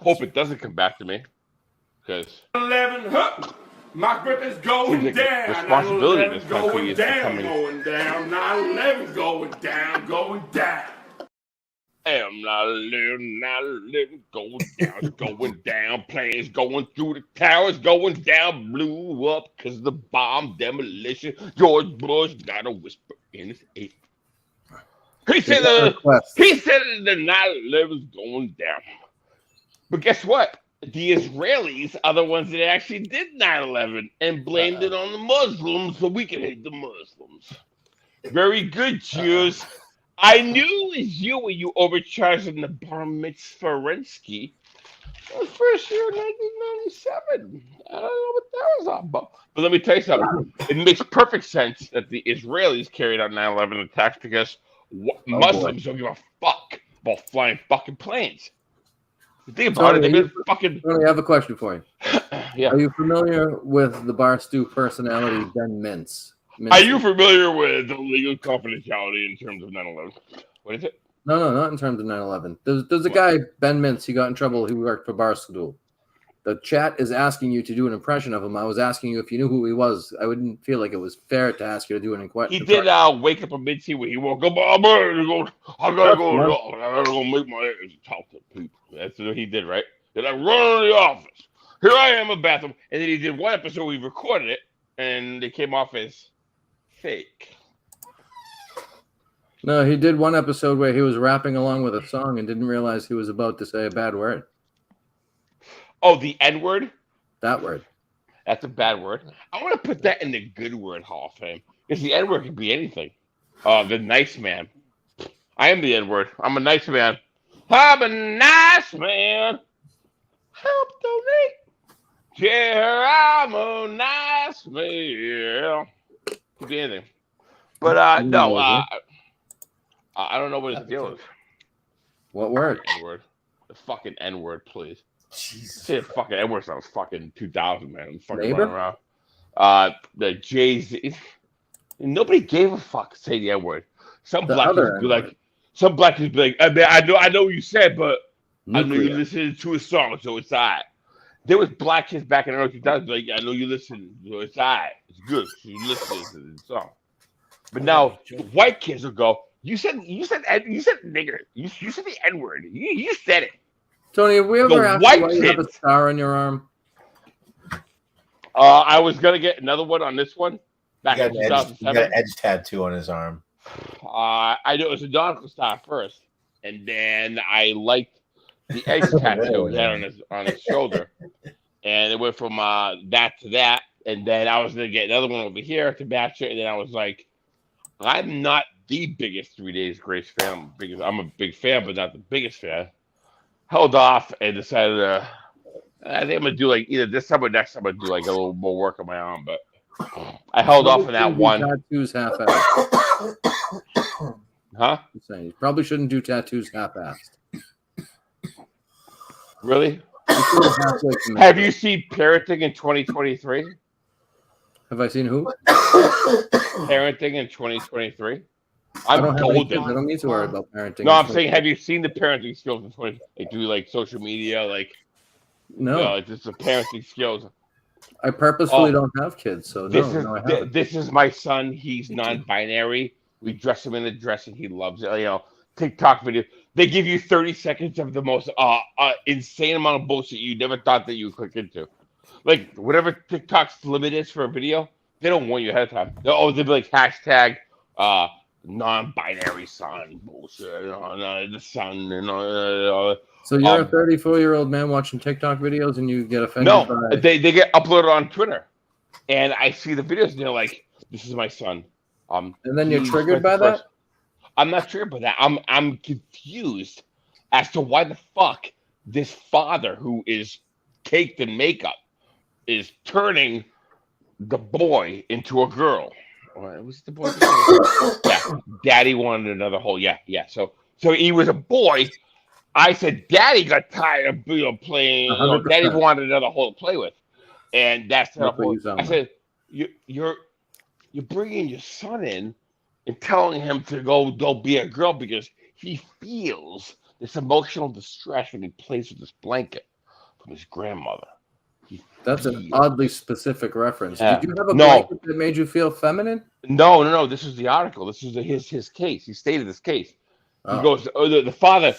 Hope it doesn't come back to me. Because 11, huh? My grip is going Seems like down. responsibility in this 9/11 country going is down, becoming- going down. 9/11 going down, going down. I'm not living, going down, it's going down. Planes going through the towers, going down, blew up because of the bomb demolition. George Bush got a whisper in his ear. He said the 9/11's going down. But guess what? The Israelis are the ones that actually did 9/11 and blamed it on the Muslims so we can hate the Muslims. Very good, Jews. I knew it was you when you overcharged in the bar mitzvah-rensky. The first year in 1997. I don't know what that was all about. But let me tell you something. It makes perfect sense that the Israelis carried out 9/11 attacks because Muslims don't give a fuck about flying fucking planes. Think about it. They've been fucking. Tony, I have a question for you. Yeah. Are you familiar with the Barstool personality Ben Mintz? Are you familiar with the legal confidentiality in terms of 9/11? What is it? No, not in terms of 9/11. There's a guy, Ben Mintz. He got in trouble. He worked for Barstool. The chat is asking you to do an impression of him. I was asking you if you knew who he was. I wouldn't feel like it was fair to ask you to do an He impression. did wake up a mid-sea when he woke up. I gotta go make my eggs and talk to people. That's what he did, right? Then I run to the office. Here I am in the bathroom. And then he did one episode, we recorded it, and they came off as fake. No, he did one episode where he was rapping along with a song and didn't realize he was about to say a bad word. Oh, the N-word? That word. That's a bad word. I want to put that in the good word Hall of Fame. Because the N-word can be anything. The nice man. I am the N-word. I'm a nice man. I'm a nice man. Help donate. Yeah, I'm a nice man. Could be anything. But no, I don't know what his deal is. What word? N-word. The fucking N-word, please. Jesus. Say the fucking N-word sounds fucking 2000, man. I'm fucking Neighbor? running around. The Jay-Z. Nobody gave a fuck to say the N-word. Some black people be like, I know what you said, but I know you listened to a song, so it's all right. There was black kids back in the early 2000s like, I know you listen, so it's all right. It's good. So you listen to the song. But now white kids will go, you said nigger. You said the N-word. You said it. Tony, have we ever asked you why you have a star on your arm? I was gonna get another one on this one. Back in 2007. He got an edge tattoo on his arm. I knew it was a nautical star first, and then I liked the edge tattoo he had on his shoulder, and it went from that to that, and then I was gonna get another one over here to match it, and then I was like, I'm not the biggest 3 Days Grace fan. I'm a big fan, but not the biggest fan. Held off and decided I think I'm gonna do like either this time or next time. I'm gonna do like a little more work on my arm, but I held off on that one. Tattoos half-assed. Huh? I'm saying you probably shouldn't do tattoos half-assed. Really? Have you seen Parenting in 2023? Have I seen who? Parenting in 2023. I don't need to worry about parenting. No, I'm saying, have you seen the parenting skills in 20? Like, do like social media? Like, no, just the parenting skills. I purposefully don't have kids, so this is my son. He's non-binary. We dress him in a dress, and he loves it. You know, TikTok video. They give you 30 seconds of the most insane amount of bullshit you never thought that you would click into. Like whatever TikTok's limit is for a video, they don't warn you ahead of time. They'll be like hashtag non-binary son bullshit. The son and So you're a 34-year-old man watching TikTok videos and you get offended? No, they get uploaded on Twitter, and I see the videos and they're like, "This is my son." And then you're triggered by that? I'm not triggered by that. I'm confused as to why the fuck this father who is caked in makeup is turning the boy into a girl. What was the boy? Yeah, Daddy wanted another hole. Yeah. So he was a boy. I said, Daddy got tired of playing. Daddy wanted another hole to play with, and that's the whole. I said, you're bringing your son in and telling him to go be a girl because he feels this emotional distress when he plays with this blanket from his grandmother. That's an oddly specific reference. Did you have a blanket that made you feel feminine? No. This is the article. This is his case. He stated this case. He goes, the father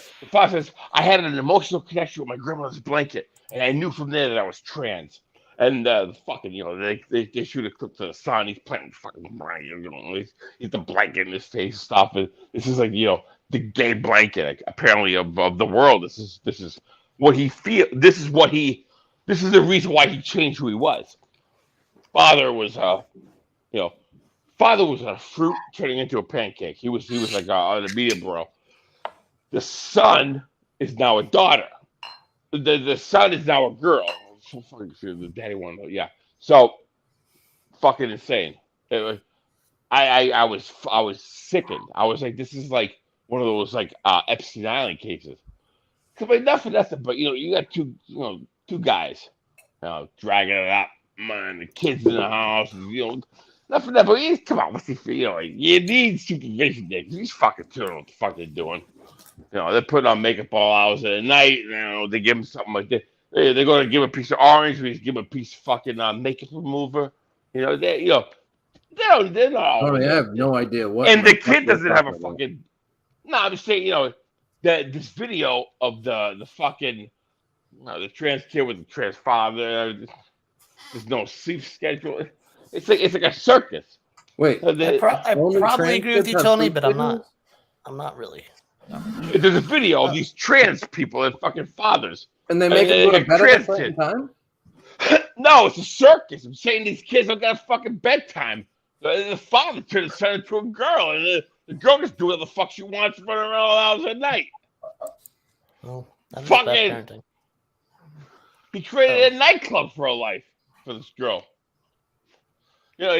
says, I had an emotional connection with my grandmother's blanket, and I knew from there that I was trans. And the fucking, they shoot a clip to the son. He's playing fucking blanket, he's the blanket in his face and stuff. And this is like, the gay blanket, like, apparently of the world. This is what he feels. This is the reason why he changed who he was. Father was a fruit turning into a pancake. He was like a medium bro. The son is now a daughter. The son is now a girl. So fucking sure the daddy wanted, yeah. So fucking insane. I was sickened. I was like, this is like one of those like Epstein Island cases. Cause enough of nothing, but you got two guys, dragging it up, man. The kids in the house, nothing that. But come on, what's he feel? You need supervision, Nick. He's fucking doing what the fuck they're doing. They're putting on makeup all hours of the night. They give him something like that. They're going to give him a piece of orange. We give him a piece of fucking makeup remover. They're not. Oh, I have no idea what. And the kid doesn't have a fucking. No, I'm just saying. That this video of the fucking No, the trans kid with the trans father. There's no sleep schedule. It's like a circus. Wait, I probably agree with you, Tony, but I'm not really. There's a video of these trans people and fucking fathers. And they make it go to bed at a certain time? No, it's a circus. I'm saying these kids don't got a fucking bedtime. The father turned his son into a girl, and the girl just do whatever the fuck she wants, running around all hours at night. Well, that's fucking. bad parenting. He created a nightclub for her life for this girl. You know,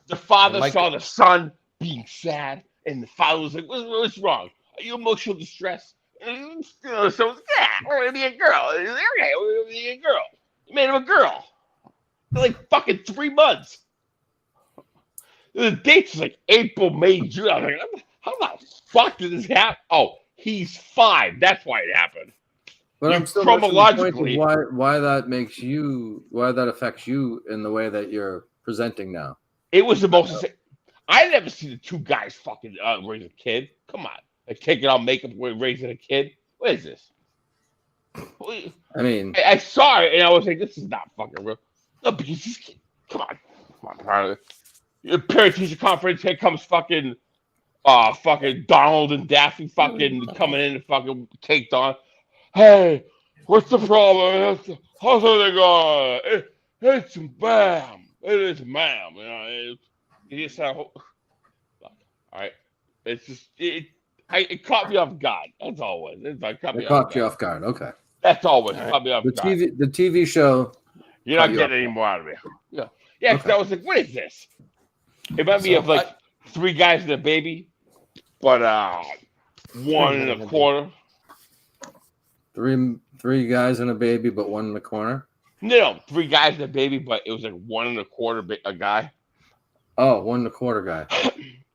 the father saw the son being sad, and the father was like, "What's wrong? Are you emotional distress?" And, you know, so yeah, we're gonna be a girl. He's like, okay, we're gonna be a girl. You made him a girl. For like fucking 3 months. The dates was like April, May, June. I was like, how the fuck did this happen? Oh, he's 5. That's why it happened. But I'm still chronologically why that affects you in the way that you're presenting now. It was the most. I never seen the two guys fucking raise a kid. Come on, like taking out makeup when raising a kid. What is this? I mean, I saw it and I was like, this is not fucking real. No, because this kid. Come on. Your parent-teacher conference. Here comes fucking Donald and Daffy fucking coming in and fucking caked on. Hey, what's the problem? How's everything going? It's bam. It is ma'am. You know, it's all right. It's just it caught me off guard. That's all it was. It caught you off guard. Okay. That's all it was. Caught me off guard. The TV show. You're not getting any more out of me. Yeah. Yeah. Because I was like, what is this? It might be of like 3 guys and a baby, but 1 and a quarter. 3 guys and a baby, but 1 in the corner. No, 3 guys and a baby, but it was like 1 and a quarter a guy. Oh, 1 and a quarter guy.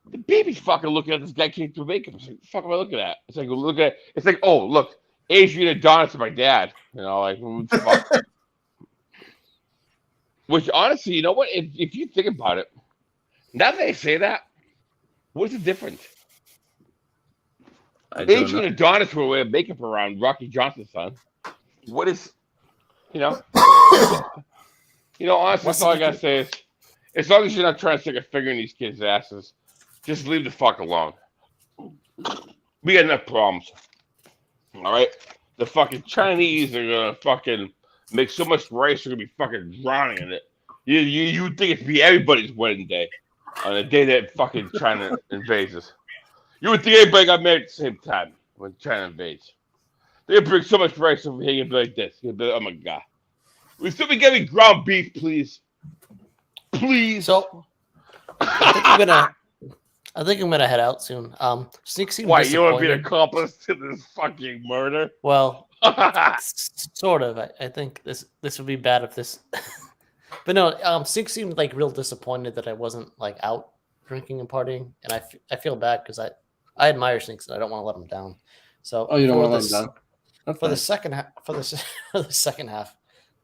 The baby's fucking looking at this guy came through makeup. It's like, what the fuck am I looking at? It's like, look at. It's like, oh, look, Adrian Adonis is my dad. You know, like, what the fuck? Which honestly, you know what? If you think about it, now that they say that, what's the difference? Adrian Adonis will wear makeup around Rocky Johnson's son. What is, honestly, that's all I gotta say is, as long as you're not trying to stick a finger in these kids' asses, just leave the fuck alone. We got enough problems. All right? The fucking Chinese are gonna fucking make so much rice, they're gonna be fucking drowning in it. You think it'd be everybody's wedding day on the day that fucking China invades us. You would think everybody got married at the same time when China invades. They'd bring so much rice over here, you'd be like this. You'd be like, oh my God. We still be getting ground beef, please. Please. So I think I'm gonna head out soon. Sneak seemed Why, you want to be an accomplice to this fucking murder? Well, sort of. I think this would be bad if this but no, Sneak seemed like real disappointed that I wasn't like out drinking and partying, and I feel bad because I admire Sneaks and I don't want to let him down. So you don't want to let him down. For the second half,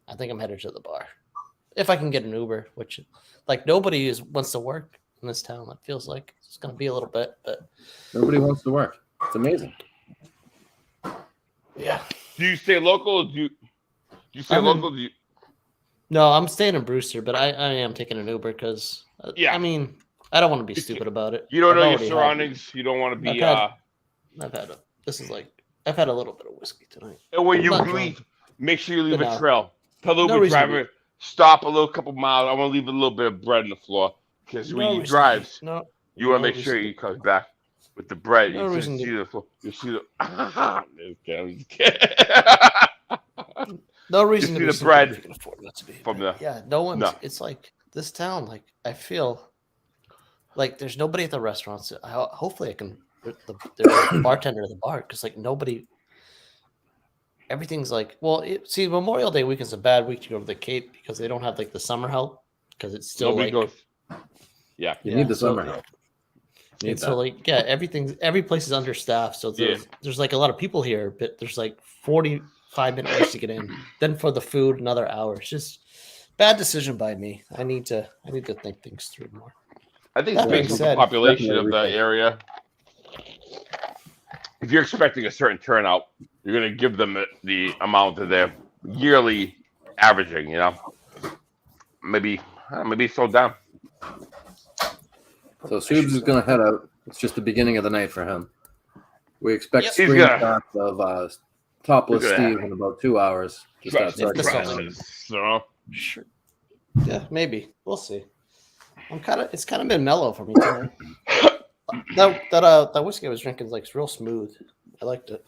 I think I'm headed to the bar. If I can get an Uber, which like nobody wants to work in this town. It feels like it's going to be a little bit, but nobody wants to work. It's amazing. Yeah. Do you stay local? Do you stay local? No, I'm staying in Brewster, but I am taking an Uber because I mean I don't want to be stupid about it. You don't know your surroundings. You don't want to be. I've had a little bit of whiskey tonight. And when you leave, make sure you leave a trail. Tell the Uber driver, stop a couple miles. I want to leave a little bit of bread on the floor because when he drives, you want to make sure he comes back with the bread. You see the floor. You see the. No reason to be the bread from the. Yeah, no one's. No. It's like this town. Like I feel like there's nobody at the restaurants. Hopefully, I can. There's a bartender at the bar because like nobody. Everything's like see Memorial Day weekend's a bad week to go to the Cape because they don't have like the summer help because it's still nobody goes. Yeah, you need the summer help. Every place is understaffed, so there's like a lot of people here, but there's like 45-minute waits to get in. Then for the food, another hour. It's just bad decision by me. I need to think things through more. I think it's based on the population of the area. If you're expecting a certain turnout, you're gonna give them the amount that they're yearly averaging. You know, maybe slow down. So Subs is gonna head out. It's just the beginning of the night for him. We expect Yep. screenshots of topless Look at Steve that. in about 2 hours. Just outside the salon. So Sure. Yeah, maybe. We'll see. It's kind of been mellow for me tonight. that whiskey I was drinking is like real smooth. I liked it.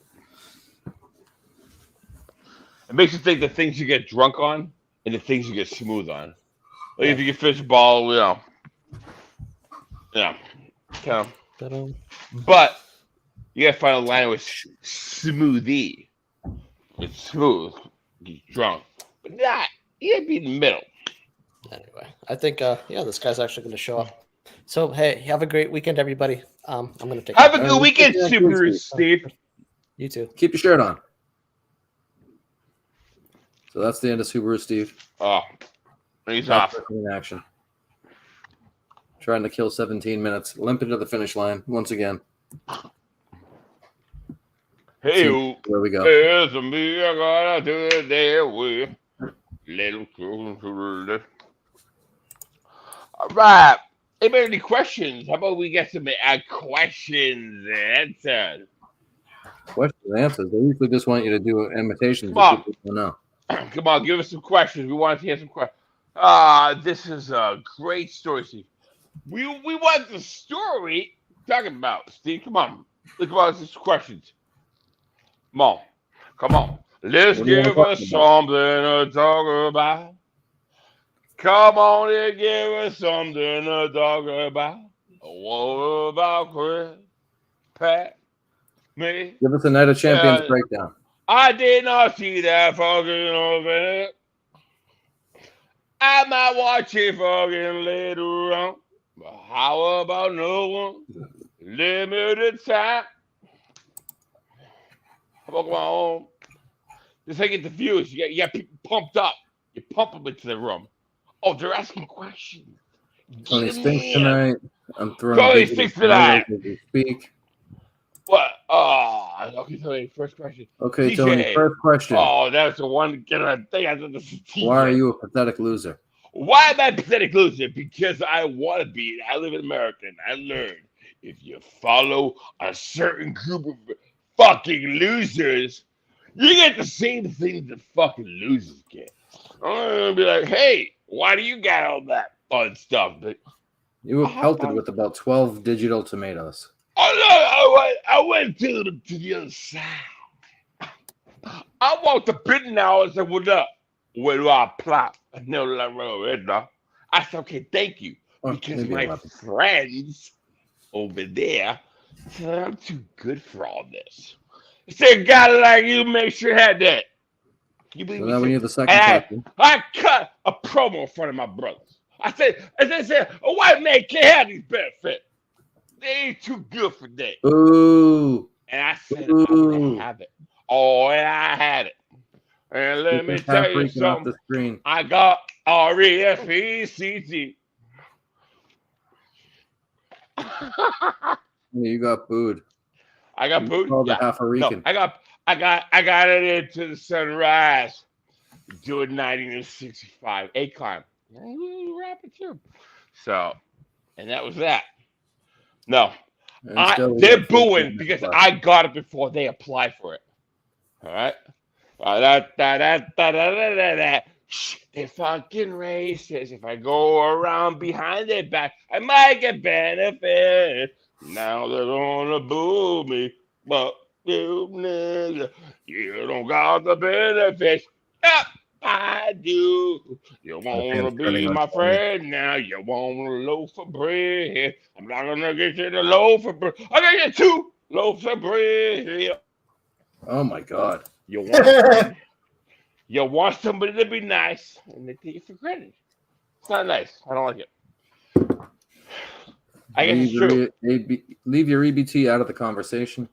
it makes you think the things you get drunk on and the things you get smooth on. Like if you get fish ball, kind of. But you gotta find a line with smoothie. It's smooth, get drunk, but not. You gotta be in the middle. Anyway, I think this guy's actually going to show up. So hey, have a great weekend, everybody. I'm going to take. Have a good weekend, Subaru Steve. You too. Keep your shirt on. So that's the end of Subaru Steve. Oh, he's Not off. in action. Trying to kill 17 minutes, limping to the finish line once again. Hey, There we go. there's a me I gotta do it there with little children to the left. All right. Anybody any questions? How about we get some questions and answers? Questions and answers. They usually just want you to do imitations. Come on. No. Come on, give us some questions. We want to hear some questions. This is a great story, Steve. We want the story talking about, Steve. Come on. Look about these questions. Come on. Let's What do you give wanna us talk something to talk about. Come on and give us something to talk about. What about Chris? Pat? Me? Give us a Night of Champions Yeah. breakdown. I did not see that fucking event. I might watch it fucking later on. But how about no one? Limited time. How about come on? Just like get the views. You got people pumped up. You pump them into the room. Oh, they're asking questions. Tony Get 'em stinks in. tonight. I'm throwing Tony digital stinks tonight. tomatoes as we speak. What? Oh, okay, Tony, first question. Okay, TJ. Tony, first question. Oh, that's the one thing I thought this is TJ. Why are you a pathetic loser? Why am I a pathetic loser? Because I want to be. I live in America, and I learned if you follow a certain group of fucking losers, you get the same thing that fucking losers get. I'm gonna be like, hey, why do you got all that fun stuff? But You were pelted with about 12 digital tomatoes. oh no, I went to the other side. I walked a bit now and said, what up? Where do I plot? I know that right now. I said, okay, thank you. Oh, Because maybe my 11. friends over there said I'm too good for all this. They said, a guy like you make sure had that. You believe So me? now we need the second And question. I cut a promo in front of my brothers. I said, a white man can't have these benefits. They ain't too good for that. Ooh. And I said, I'm gonna have it. Oh, and I had it. And let me People have tell you freaking off something. the screen. I got RESPCT. You got booed. I got booed. Called Yeah. a half a No, Rican. I got it into the sunrise. Doing 1965. A-Climb. Yeah, he rapping too. So, and that was that. No. And still we They're got 14 booing minutes because left. I got it before they applied for it. All right? They're fucking racist. If I go around behind their back, I might get benefits. Now they're gonna boo me, but you nigga, you don't got the benefits. Yep, I do. You wanna be my friend now? You want a loaf of bread? I'm not gonna get you the loaf of bread. I got you 2 loaves of bread. Oh my God. You want somebody to be nice, and they take it for granted. It's not nice. I don't like it. I guess it's true. Leave your EBT out of the conversation.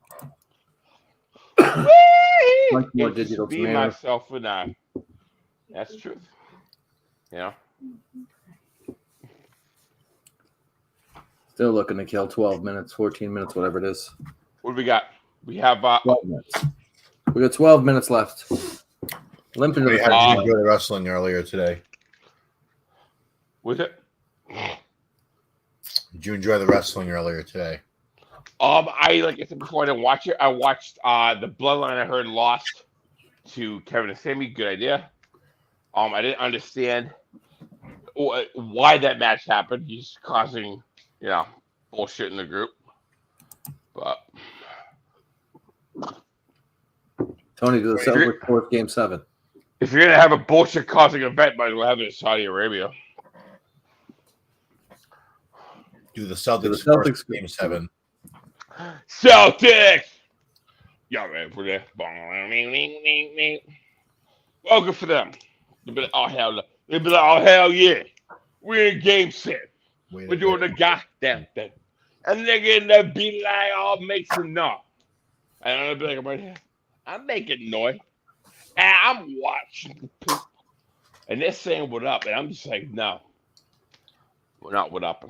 Whee! Much more Get to digital be tomatoes. myself and I. That's the truth. You know? Still looking to kill 12 minutes, 14 minutes, whatever it is. What do we got? We have 12 minutes. We got 12 minutes left. Limp into the How did you enjoy the wrestling earlier today? Was it? Did you enjoy the wrestling earlier today? Like I said before, I didn't watch it. I watched the Bloodline. I heard lost to Kevin and Sammy. Good idea. I didn't understand why that match happened. He's causing, bullshit in the group. But Tony, do the Celtics fourth game 7. If you're gonna have a bullshit causing event, might as well have it in Saudi Arabia. Do the Celtics game 7. Celtics! Y'all ready for this? Well, good for them. They'll be like, oh, hell yeah. We're in game 7. We're doing the goddamn thing. And they're gonna be like, oh, make some noise. And I'm gonna be like, I'm right here. I'm making noise. And I'm watching the people. And they're saying what up. And I'm just like, no. We're not what up.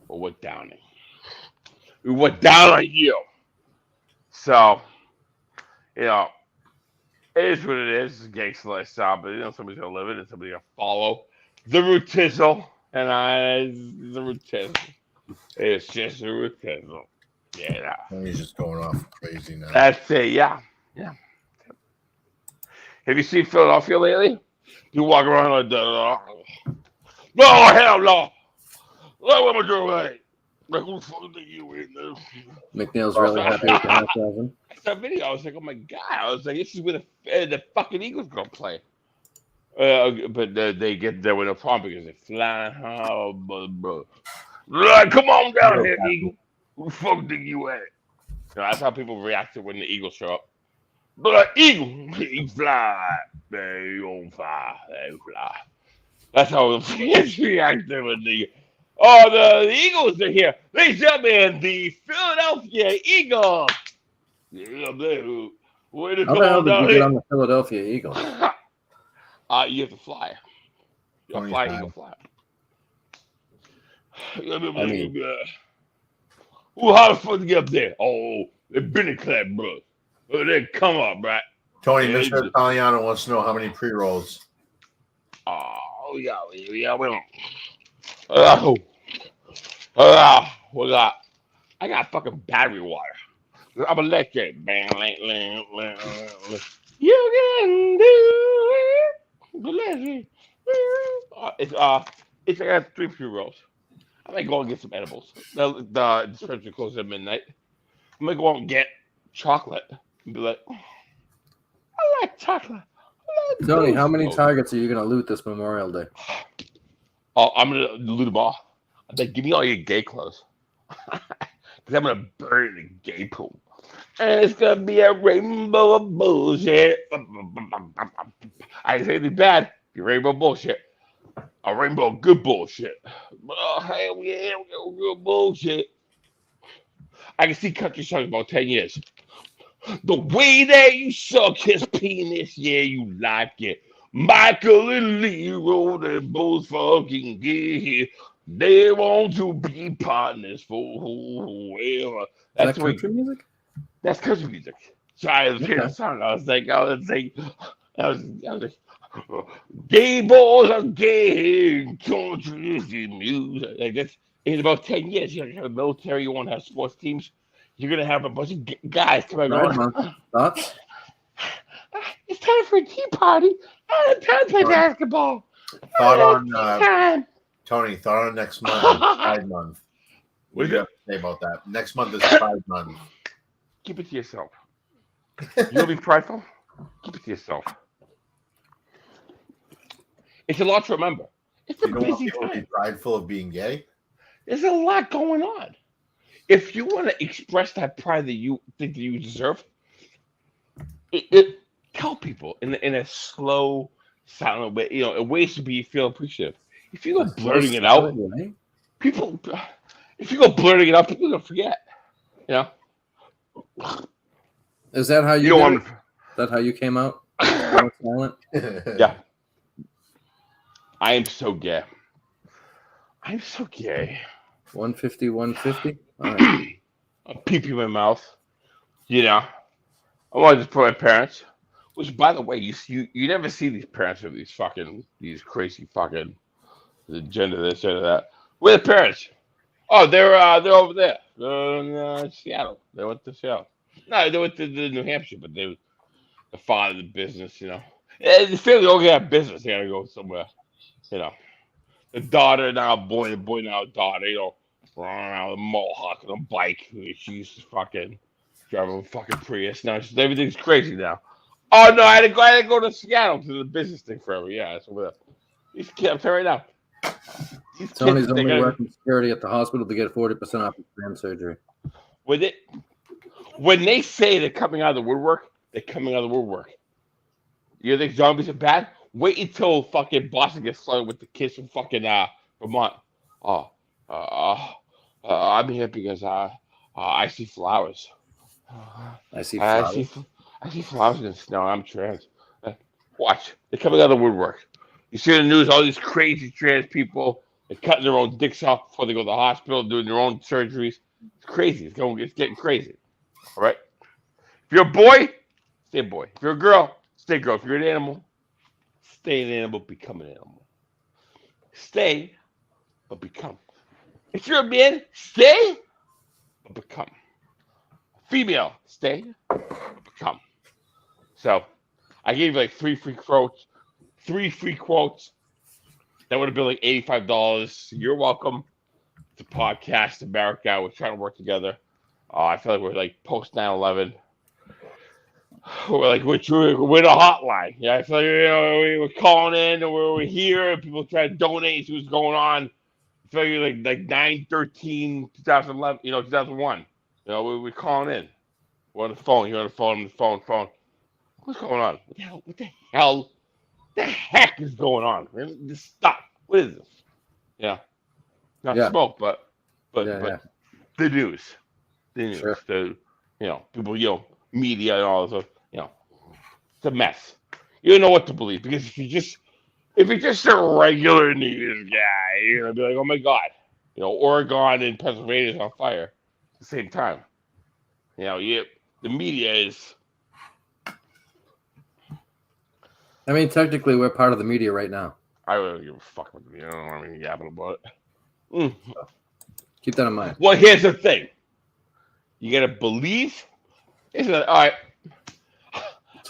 But we're downing. We went down on you. So, it is what it is. It's a gangster lifestyle, but somebody's gonna live it and somebody's gonna follow the routizzle. And the routizzle. It's just a routizzle. Yeah. He's just going off crazy now. That's it, yeah. Have you seen Philadelphia lately? You walk around like that. No, hell no. What am I doing? Like, who the fuck think you in there? McNeil's really happy with the half dozen. That video, I was like, oh my God. I was like, this is where the fucking Eagles gonna play. But they get there with a problem because they're flying. Oh, bro. Like, come on down here, Eagle. Who the fuck think you at? That's how people reacted when the Eagles show up. But Eagle, he fly. They on fire. They fly. That's how the fans reacted when the Eagles are here. Ladies and gentlemen, the Philadelphia Eagles. Yeah, way to How the hell did you get on the Philadelphia Eagles? You have to fly. You have to fly, Eagle fly. How the fuck to get up there? Oh, they've been a clap, bro. Oh, they come up, right? Tony, Mr. Italiano wants to know how many pre-rolls. Oh, yeah, we don't. I got fucking battery water. I'm electric. You can do it. It's I got 3 pre-rolls. I might go and get some edibles. The dispensary closes at midnight. I might go out and get chocolate and be like, I like chocolate. Tony, how many targets are you going to loot this Memorial Day? Oh, I'm going to loot them all. I think, give me all your gay clothes. Because I'm going to burn the gay pool. And it's going to be a rainbow of bullshit. I didn't say anything bad. Be rainbow bullshit. A rainbow of good bullshit. Oh, hell yeah, we got real bullshit. I can see country songs about 10 years. The way that you suck his penis, yeah, you like it. Michael and Leroy, they both fucking gay. They want to be partners for whoever. That's country music? That's country music. So I was hearing the song. I was like, gay boys are gay, country music. Like that's in about 10 years, you're gonna have a military, you won't have sports teams. You're gonna have a bunch of guys coming around. Thoughts? It's time for a tea party. It's time to play basketball. Thought on Tony, thought on next month, Pride Month. What do you have to say about that? Next month is Pride Month. Keep it to yourself. You want to be prideful? Keep it to yourself. It's a lot to remember. It's a busy time. Be prideful of being gay? There's a lot going on. If you want to express that pride that you think that you deserve, tell people in a slow, silent way. A way to feel appreciative. If you go blurting it out, people. If you go blurting it out, people are gonna forget. Is that how you? Is that how you came out? Silent? Yeah. I am so gay. I'm so gay. 150, 150. All right. A pee in my mouth. I want to just put my parents. Which, by the way, you never see these parents of these crazy fucking gender this or that. Where the parents? Oh, they're over there. They're in Seattle. They went to Seattle. No, they went to New Hampshire, but the father of the business, you know. And the family all got business. They gotta go somewhere, you know. The daughter now boy now daughter, you know, running around with a mohawk on a bike. She's fucking driving a fucking Prius. Now everything's crazy now. Oh no, I had to go to Seattle to the business thing forever. Yeah, it's over there. These kids, I'm telling you right now. Tony's only working security at the hospital to get 40% off his grand surgery. When they say they're coming out of the woodwork, they're coming out of the woodwork. You think zombies are bad? Wait until fucking Boston gets flooded with the kids from fucking Vermont. I'm here because I see flowers. I see flowers. I see flowers in the snow. I'm trans. Watch. They're coming out of the woodwork. You see in the news, all these crazy trans people, they're cutting their own dicks off before they go to the hospital, doing their own surgeries. It's crazy. It's getting crazy. All right? If you're a boy, stay a boy. If you're a girl, stay a girl. If you're an animal, stay an animal, become an animal. Stay, but become. If you're a man, stay, but become. Female, stay, become. So, I gave you like 3 free quotes. 3 free quotes. That would have been like $85. You're welcome. It's a podcast, America. We're trying to work together. I feel like we're like post 9/11. We're like we're the hotline. Yeah, I feel like we're calling in and we're here. And people try to donate. See what's going on. I feel like 9/13, 2011. 2001. We're calling in. We're on the phone. You're on the phone. What's going on? What the hell? The heck is going on? Man? Just stop. What is this? Yeah. Not smoke, but the news. The news. Sure. People, media and all this, it's a mess. You don't know what to believe because if you're just a regular news guy, you're gonna be like, oh my god, Oregon and Pennsylvania is on fire at the same time. The media is. I mean, technically, we're part of the media right now. I don't give a fuck about the media. I don't want to be yapping about it. Keep that in mind. Well, here's the thing. You gotta believe. All right.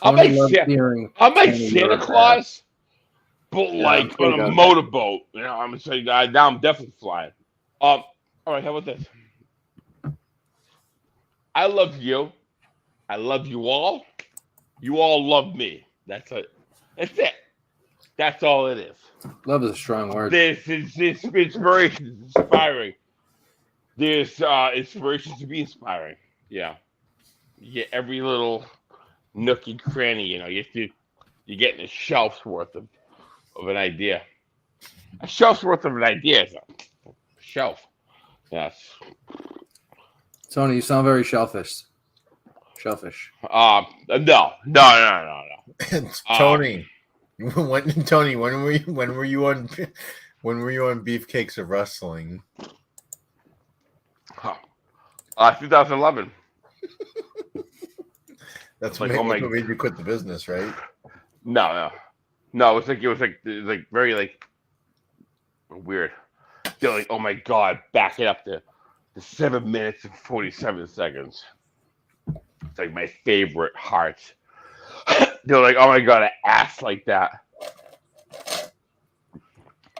I'm like Santa Claus, but like on a motorboat. I'm gonna say now I'm definitely flying. All right. How about this? I love you. I love you all. You all love me. That's it. That's it. That's all it is. Love is a strong word. This inspiration is inspiring. There's inspiration to be inspiring. Yeah. You get every little nook and cranny, you're getting a shelf's worth of an idea. A shelf's worth of an idea is a shelf. Yes. Tony, you sound very shellfish. Shellfish. No. Tony, when were you on Beefcakes of Wrestling? 2011. That's like what made you quit the business, right? No. It was like very like weird. They're like, oh my god, back it up to 7 minutes and 47 seconds. It's like my favorite heart. They're like, oh my god, an ass like that.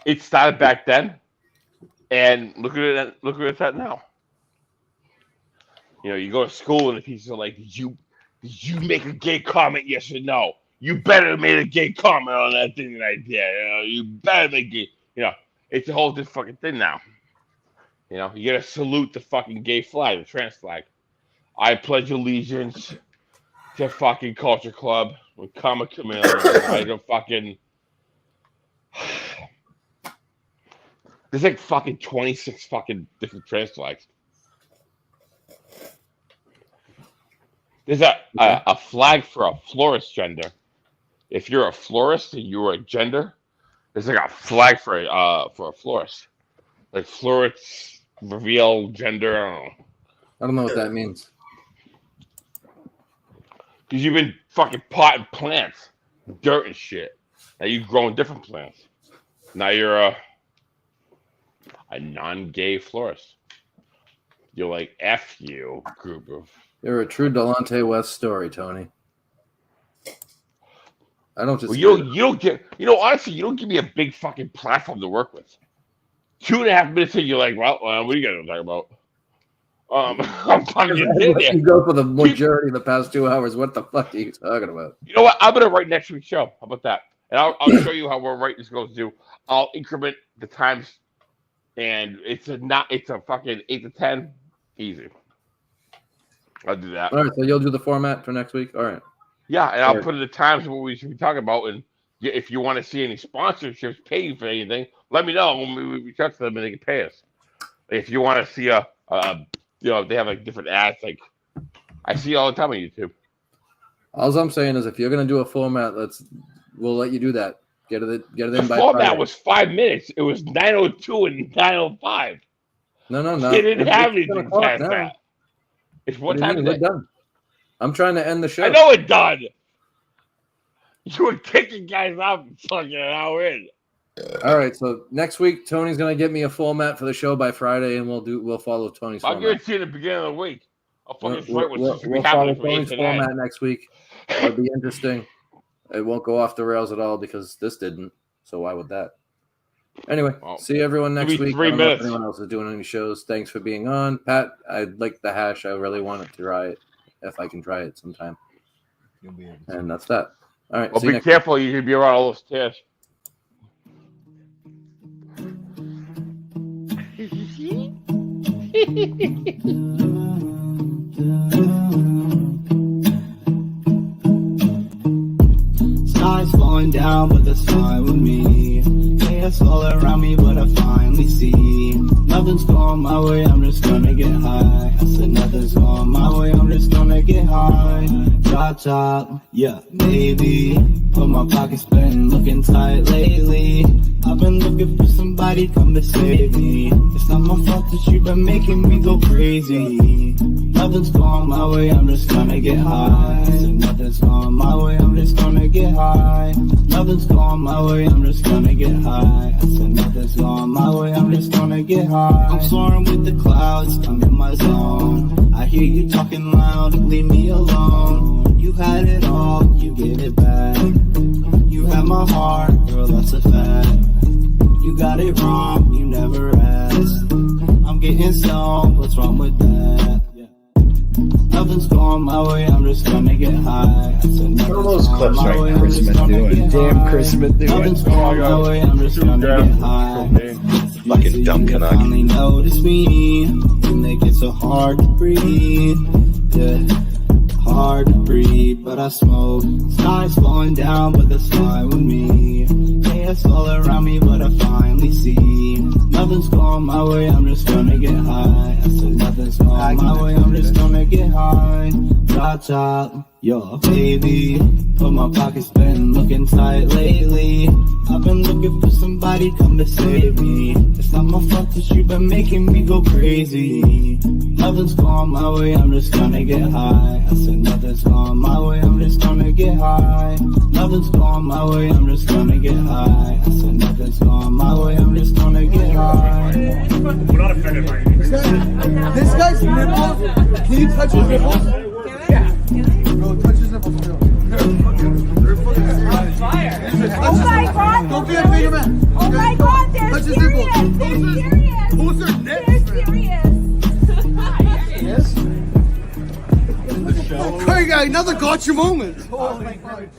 It started back then, and look at it. Look at it's at now. You go to school and the teachers are like, did you make a gay comment? Yes or no? You better have made a gay comment on that thing that I did. You better make gay. It's a whole different fucking thing now. You gotta salute the fucking gay flag, the trans flag. I pledge allegiance to fucking Culture Club with Karma Chameleon. I don't fucking. There's like fucking 26 fucking different trans flags. There's a flag for a florist gender. If you're a florist and you're a gender, there's like a flag for a florist. Like florists reveal gender. I don't know what that means. Because you've been fucking potting plants, dirt and shit. Now you've grown different plants. Now you're a non-gay florist. You're like, F you, group of... You're a true Delonte West story, Tony. I don't just... Well, you don't get... You know, honestly, you don't give me a big fucking platform to work with. 2.5 minutes in, you're like, well, what are you going to talk about? I'm fucking you go for the majority of the past 2 hours. What the fuck are you talking about? You know what? I'm going to write next week's show. How about that? And I'll show you how we'll write this goes to. I'll increment the times, and it's a fucking 8 to 10. Easy. I'll do that. All right, so you'll do the format for next week? All right. Yeah, and I'll put in the times what we should be talking about. And if you want to see any sponsorships paying for anything, let me know when we reach out to them and they can pay us. If you want to see they have like different ads, like I see all the time on YouTube. All I'm saying is, if you're gonna do a format, we'll let you do that. Get it in the by format Friday. Was 5 minutes. It was 9:02 and 9:05. No. They didn't have anything past that. It's what time is it? Done. I'm trying to end the show. I know it's done. You were kicking guys out fucking an hour in. All right, so next week Tony's gonna get me a format for the show by Friday, and we'll follow Tony's. I'll format. guarantee at the beginning of the week. I'll fucking We'll follow Tony's format next week. It'll be interesting. It won't go off the rails at all because this didn't. So why would that? Anyway, see everyone next week. 3 minutes. If anyone else is doing any shows, thanks for being on. Pat, I like the hash. I really want to try it if I can try it sometime. And that's that. All right. Well, be careful. You could be around all those stairs. Stars falling down, but that's fine with me. Chaos all around me, but I finally see nothing's going my way, I'm just gonna get high. I said nothing's going my way, I'm just gonna get high. Drop top, yeah, maybe. But my pocket's been looking tight lately. I've been looking for somebody come to save me. It's not my fault that you've been making me go crazy. Nothing's going my way, I'm just gonna get high. I said nothing's going my way, I'm just gonna get high. Nothing's going my way, I'm just gonna get high. I said nothing's going my way, I'm just gonna get high. I'm soaring with the clouds, I'm in my zone. I hear you talking loud, leave me alone. You had it all, you gave it back. You had my heart, girl, that's a fact. You got it wrong, you never asked. I'm getting stoned, what's wrong with that? Nothing's going my way, I'm just gonna get high. What are those clips right now? Chris Smith doing? Damn, Chris Smith doing. Nothing's going my way, I'm just gonna get high. Fucking dumb Canuck. Finally notice me, you make it so hard to breathe. Yeah, hard to breathe, but I smoke. Stars falling down, but that's fine with me. Chaos all around me, but I finally see nothing's going my way, I'm just gonna get high. I said nothing's going my way, I'm just gonna get high. Drop top, yo, baby. But my pocket's been looking tight lately. I've been looking for somebody come to save me. It's not my fault that you've been making me go crazy. Nothing's going my way, I'm just gonna get high. I said nothing's going my way, I'm just gonna get high. Nothing's going my way, I'm just gonna get high. I said nothing's going my way, I'm just gonna get high. We're not offended by anything. This guy's nipples. Can you touch his nipples? Yeah. Bro, touch his nipples. Oh my God! Don't be a bigger man. Oh my God! They're serious. They're serious. Who's their nips? They're serious. Yes. Hey, guy, another gotcha moment. Oh my God.